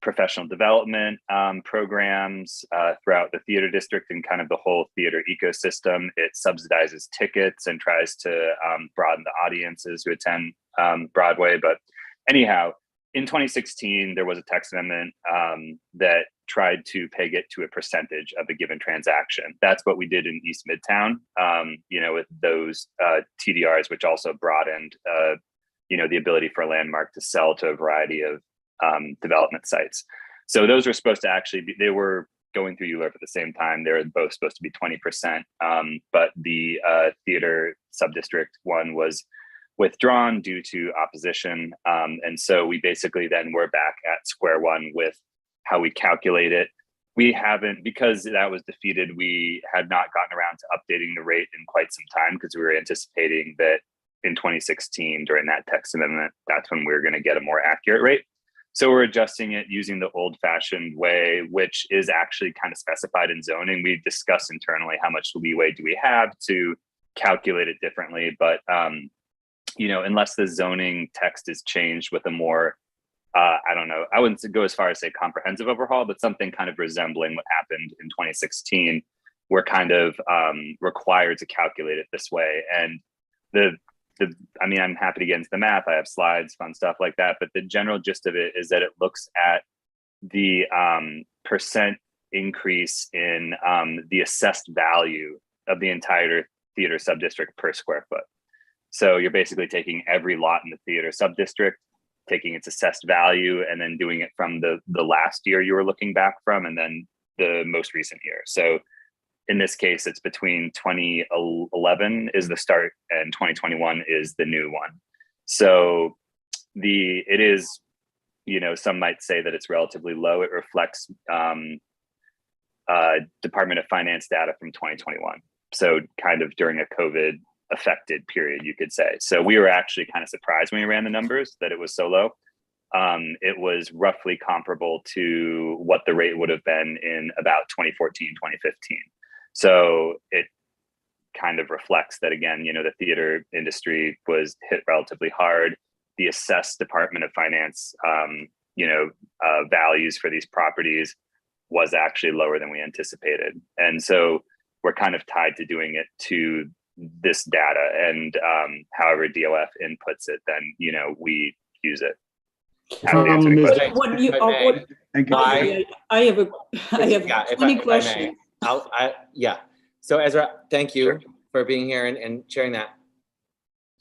professional development programs throughout the theater district and kind of the whole theater ecosystem. It subsidizes tickets and tries to broaden the audiences who attend Broadway. But anyhow, in 2016, there was a text amendment that tried to peg it to a percentage of a given transaction. That's what we did in East Midtown, with those TDRs, which also broadened, the ability for a landmark to sell to a variety of development sites. So those were supposed to actually be, they were going through ULURP at the same time. They were both supposed to be 20%, but the theater subdistrict one was withdrawn due to opposition. And so we basically then were back at square one with how we calculate it. We haven't, because that was defeated, we had not gotten around to updating the rate in quite some time because we were anticipating that in 2016 during that text amendment, that's when we were going to get a more accurate rate. So we're adjusting it using the old-fashioned way, which is actually kind of specified in zoning. We discussed internally how much leeway do we have to calculate it differently. But, unless the zoning text is changed with a more, I don't know, I wouldn't go as far as say comprehensive overhaul, but something kind of resembling what happened in 2016, we're kind of required to calculate it this way. And I'm happy to get into the math. I have slides, fun stuff like that. But the general gist of it is that it looks at the percent increase in the assessed value of the entire theater subdistrict per square foot. So you're basically taking every lot in the theater subdistrict, taking its assessed value, and then doing it from the last year you were looking back from, and then the most recent year. So in this case, it's between 2011 is the start and 2021 is the new one. So it is, some might say that it's relatively low. It reflects Department of Finance data from 2021. So kind of during a COVID affected period, you could say. So we were actually kind of surprised when we ran the numbers that it was so low. It was roughly comparable to what the rate would have been in about 2014, 2015. So it kind of reflects that, again, the theater industry was hit relatively hard. The assessed Department of Finance, values for these properties was actually lower than we anticipated. And so we're kind of tied to doing it to this data, and however DOF inputs it, then, we use it. I have a funny question. So Ezra, thank you for being here and sharing that.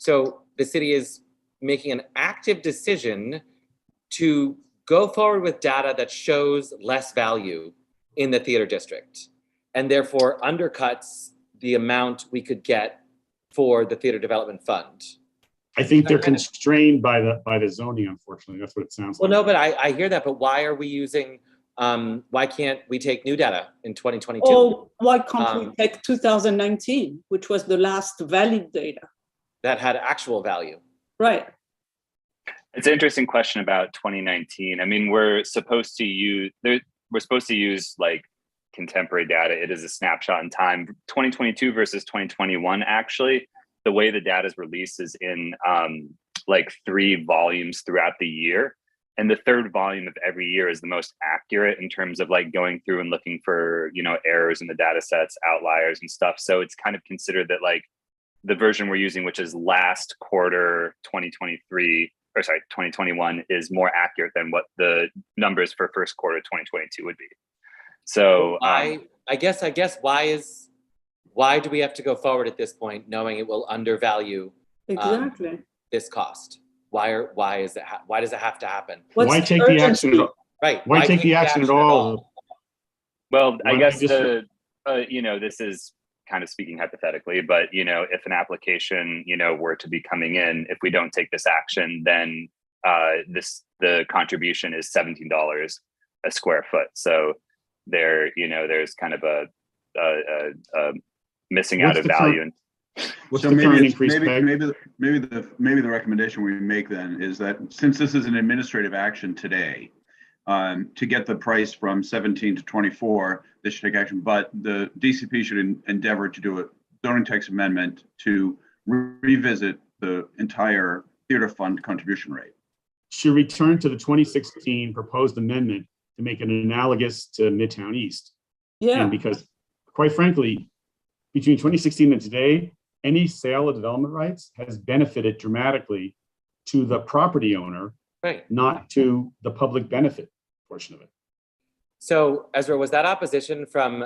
So the city is making an active decision to go forward with data that shows less value in the theater district, and therefore undercuts the amount we could get for the theater development fund. I think they're constrained by the zoning, unfortunately. That's what it sounds Well, like. no, but I hear that, but why are we using, why can't we take new data in 2022? Or why can't we take 2019, which was the last valid data? That had actual value. Right. It's an interesting question about 2019. I mean, we're supposed to use like contemporary data. It is a snapshot in time. 2022 versus 2021, actually, the way the data is released is in like 3 volumes throughout the year. And the 3rd volume of every year is the most accurate in terms of like going through and looking for, you know, errors in the data sets, outliers and stuff. So it's kind of considered that like the version we're using, which is last quarter 2021, is more accurate than what the numbers for first quarter 2022 would be. So I guess why do we have to go forward at this point, knowing it will undervalue Exactly. this cost? Why does it have to happen? Why take the action at all? Right. Why take the action at all? Well, I Why guess just- you know, this is kind of speaking hypothetically, but you know, if an application, you know, were to be coming in, if we don't take this action, then the contribution is $17 a square foot. So there, you know, there's kind of a missing out of value. What's So the current maybe, increase, Peg? maybe the recommendation we make then is that since this is an administrative action today, to get the price from 17 to 24, this should take action, but the DCP should endeavor to do a zoning text amendment to revisit the entire theater fund contribution rate. Should return to the 2016 proposed amendment to make it analogous to Midtown East. Yeah. And because quite frankly, between 2016 and today, any sale of development rights has benefited dramatically to the property owner, Right. not to the public benefit portion of it. So Ezra, was that opposition from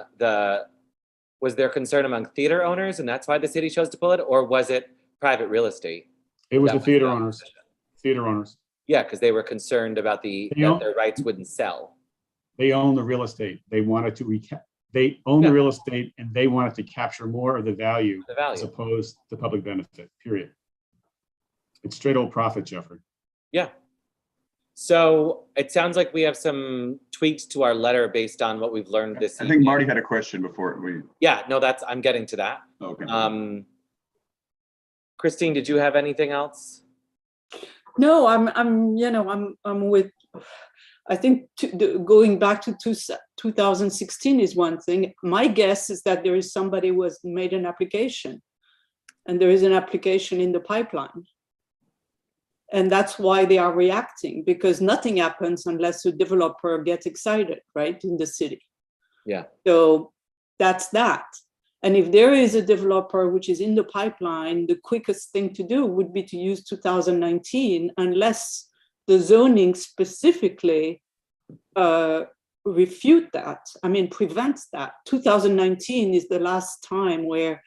was there concern among theater owners and that's why the city chose to pull it, or was it private real estate? It was That the theater the owners. opposition? Theater owners. Yeah, because they were concerned about that their rights wouldn't sell. They own the real estate. They wanted to they own the real estate and they wanted to capture more of the value, as opposed to public benefit, period. It's straight old profit, Jeffrey. Yeah. So it sounds like we have some tweaks to our letter based on what we've learned this I evening. think Marty had a question before we. Yeah, no, I'm getting to that. Okay. Christine, did you have anything else? No, I'm with, I think going back to 2016 is one thing. My guess is that there is somebody who has made an application and there is an application in the pipeline. And that's why they are reacting, because nothing happens unless the developer gets excited, right, in the city. Yeah. So that's that. And if there is a developer which is in the pipeline, the quickest thing to do would be to use 2019, unless the zoning specifically refute that. I mean, prevents that. 2019 is the last time where,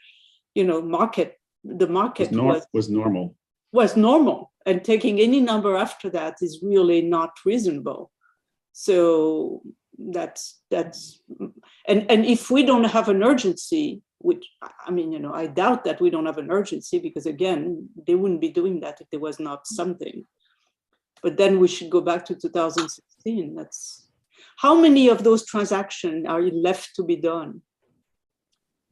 you know, the market was normal. Was normal, and taking any number after that is really not reasonable. So that's and if we don't have an urgency, which I mean, you know, I doubt that we don't have an urgency, because again, they wouldn't be doing that if there was not something. But then we should go back to 2016. That's how many of those transactions are left to be done?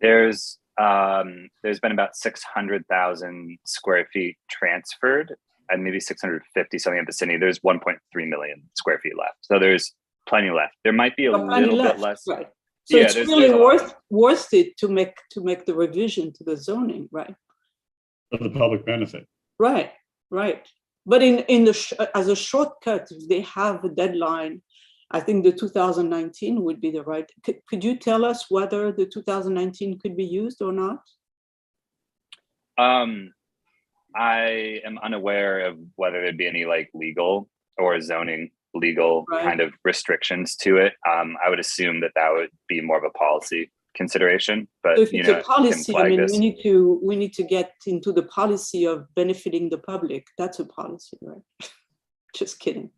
There's been about 600,000 square feet transferred, and maybe 650 something in the vicinity. There's 1.3 million square feet left. So there's plenty left. There might be a little bit less. Right. So it's really worth it to make the revision to the zoning, right? For the public benefit. Right. But as a shortcut, if they have a deadline, I think the 2019 would be the right. Could you tell us whether the 2019 could be used or not? I am unaware of whether there'd be any like legal or zoning legal kind of restrictions to it. I would assume that would be more of a policy consideration, So but if you it's know, a policy, I flag mean, this. we need to get into the policy of benefiting the public. That's a policy, right? Just kidding.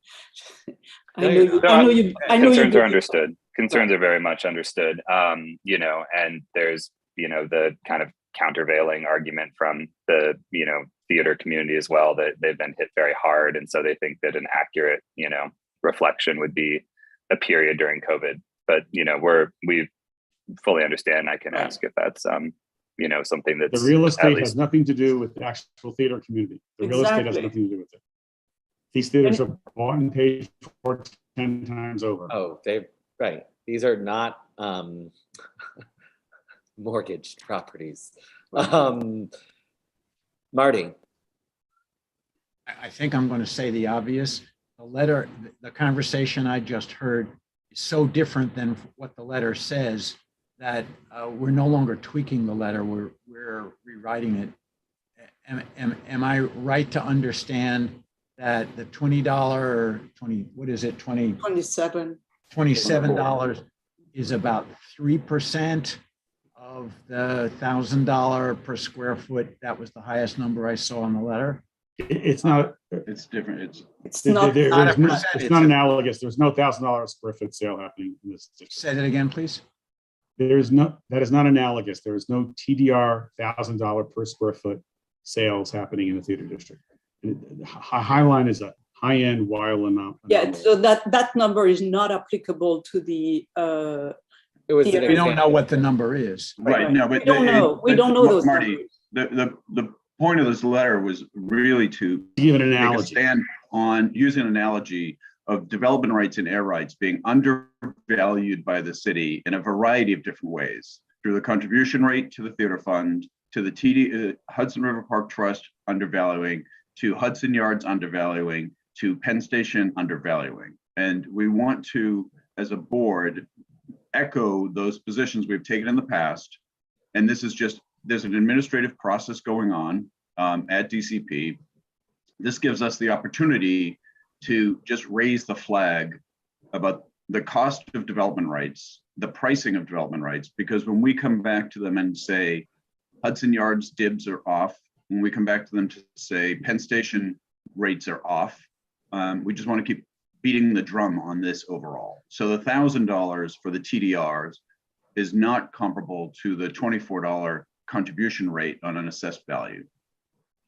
I know you. I know you. I know you. Concerns are understood. Concerns are very much understood. You know, and there's, you know, the kind of countervailing argument from the, you know, theater community as well, that they've been hit very hard, and so they think that an accurate, you know, reflection would be a period during COVID. But you know, we fully understand. I can ask if that's you know, something that's The real at estate least has nothing to do with the actual theater community. The real estate has Exactly. nothing to do with it. These theaters are bought and paid for 10 times over. Oh, right. These are not mortgaged properties. Marty. I think I'm going to say the obvious. The letter, the conversation I just heard is so different than what the letter says that we're no longer tweaking the letter, we're rewriting it. Am I right to understand that the $20 or 20, what is it, 27 $27 is about 3% of the $1,000 per square foot? That was the highest number I saw on the letter. It's not. It's different. It's not. It's not analogous. There's no $1,000 square foot sale happening in this district. Say that again, please. That is not analogous. There is no TDR $1,000 per square foot sales happening in the theater district. Highline is a high-end wild amount. Yeah, so that number is not applicable to the. We don't know what the number is. Right. No, but we don't know. We don't know those Marty, the point of this letter was really to give an analogy. Stand on using an analogy of development rights and air rights being undervalued by the city in a variety of different ways, through the contribution rate to the theater fund, to the Hudson River Park Trust undervaluing, to Hudson Yards undervaluing, to Penn Station undervaluing. And we want to, as a board, echo those positions we've taken in the past. And this is just, there's an administrative process going on at DCP. This gives us the opportunity to just raise the flag about the cost of development rights, the pricing of development rights, because when we come back to them and say Hudson Yards dibs are off, when we come back to them to say Penn Station rates are off, we just want to keep beating the drum on this overall. So the $1,000 for the TDRs is not comparable to the $24 contribution rate on an assessed value.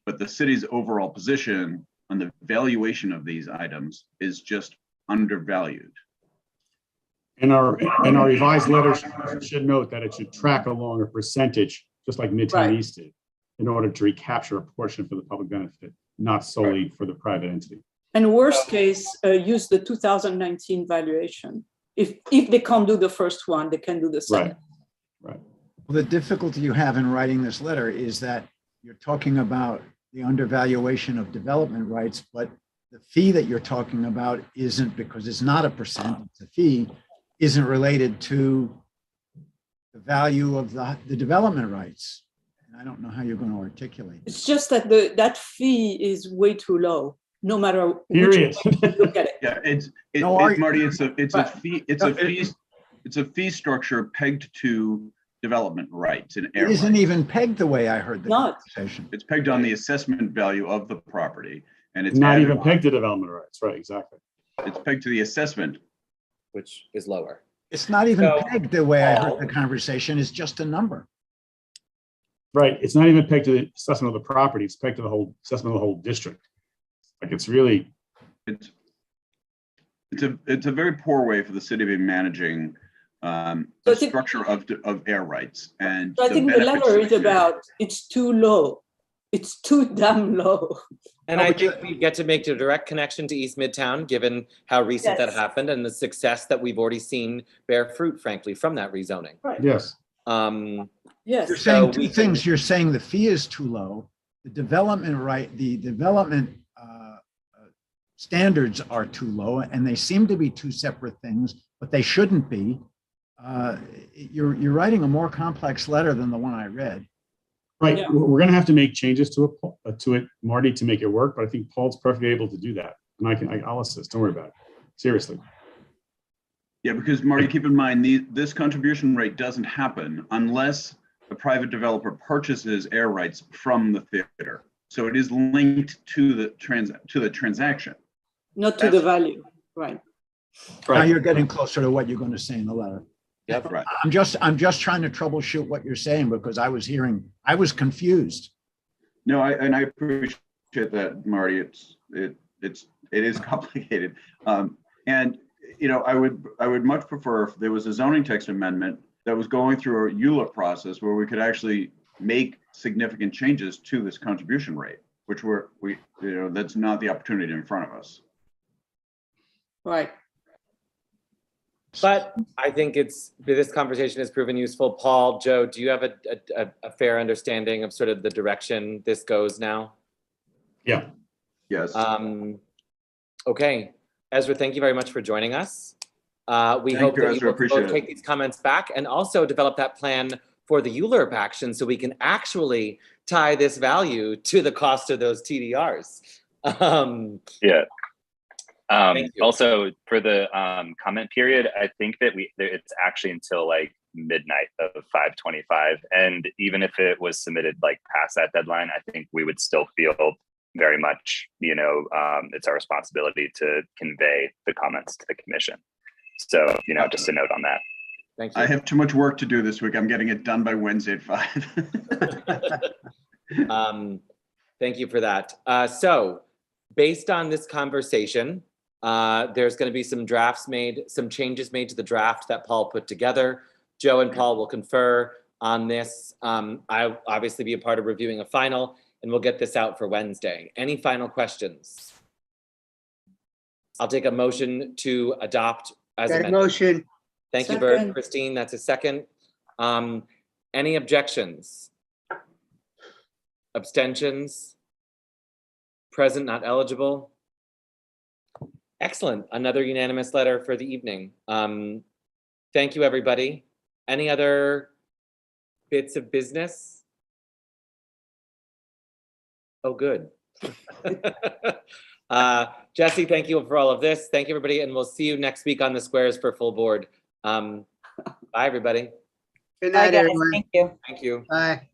But the city's overall position on the valuation of these items is just undervalued. And our revised letters should note that it should track along a percentage, just like Midtown East did, in order to recapture a portion for the public benefit, not solely for the private entity. And worst case, use the 2019 valuation. If they can't do the first one, they can do the second. Right. Well, the difficulty you have in writing this letter is that you're talking about the undervaluation of development rights, but the fee that you're talking about isn't, because it's not a percent, it's a fee, isn't related to the value of the development rights. And I don't know how you're going to articulate. It's just that that fee is way too low, no matter Period. which way you look at it. Yeah, Marty, it's a fee structure pegged to development rights and air It isn't rights. even pegged the way I heard the conversation. It's pegged on the assessment value of the property, and it's not added even on. pegged to development rights. Right, exactly. It's pegged to the assessment, which is lower. It's not even pegged the way I heard the conversation. It's just a number. Right. It's not even pegged to the assessment of the property. It's pegged to the whole assessment of the whole district. Like it's really. It's a very poor way for the city to be managing the structure of air rights. And so I think the letter is about, it's too low. It's too damn low. And I think we get to make a direct connection to East Midtown, given how recent that happened and the success that we've already seen bear fruit, frankly, from that rezoning. Right. Yes. Yes. You're saying two things. You're saying the fee is too low. The development standards are too low, and they seem to be two separate things, but they shouldn't be. You're writing a more complex letter than the one I read. Right. Yeah. We're going to have to make changes to it, Marty, to make it work. But I think Paul's perfectly able to do that, and I'll assist. Don't worry about it. Seriously. Yeah, because Marty, keep in mind, this contribution rate doesn't happen unless a private developer purchases air rights from the theater. So it is linked to the transaction. Not to the value, right? Now you're getting closer to what you're going to say in the letter. Yep, right. I'm just trying to troubleshoot what you're saying because I was confused. No, I appreciate that, Marty. It is complicated. And you know, I would much prefer if there was a zoning text amendment that was going through a ULURP process where we could actually make significant changes to this contribution rate, which that's not the opportunity in front of us. Right. But I think this conversation has proven useful. Paul, Joe, do you have a fair understanding of sort of the direction this goes now? Yeah. Yes. Okay. Ezra, thank you very much for joining us. We hope that you will both take these comments back and also develop that plan for the ULURP action so we can actually tie this value to the cost of those TDRs. Yeah. Also, for the comment period, I think that it's actually until like midnight of 5/25, and even if it was submitted like past that deadline, I think we would still feel very much, it's our responsibility to convey the comments to the commission. So, just a note on that. Thank you. I have too much work to do this week. I'm getting it done by Wednesday at 5. Thank you for that. So based on this conversation, there's going to be some changes made to the draft that Paul put together. Joe and Paul will confer on this. I'll obviously be a part of reviewing a final, and we'll get this out for Wednesday. Any final questions? I'll take a motion to adopt as amended. Motion. Thank you, Bert. Christine, that's a second. Any objections? Abstentions? Present, not eligible? Excellent. Another unanimous letter for the evening. Thank you, everybody. Any other bits of business? Oh, good. Jesse, thank you for all of this. Thank you, everybody. And we'll see you next week on the squares for full board. Bye, everybody. Good night, Bye, guys. everyone. Thank you. Thank you. Bye.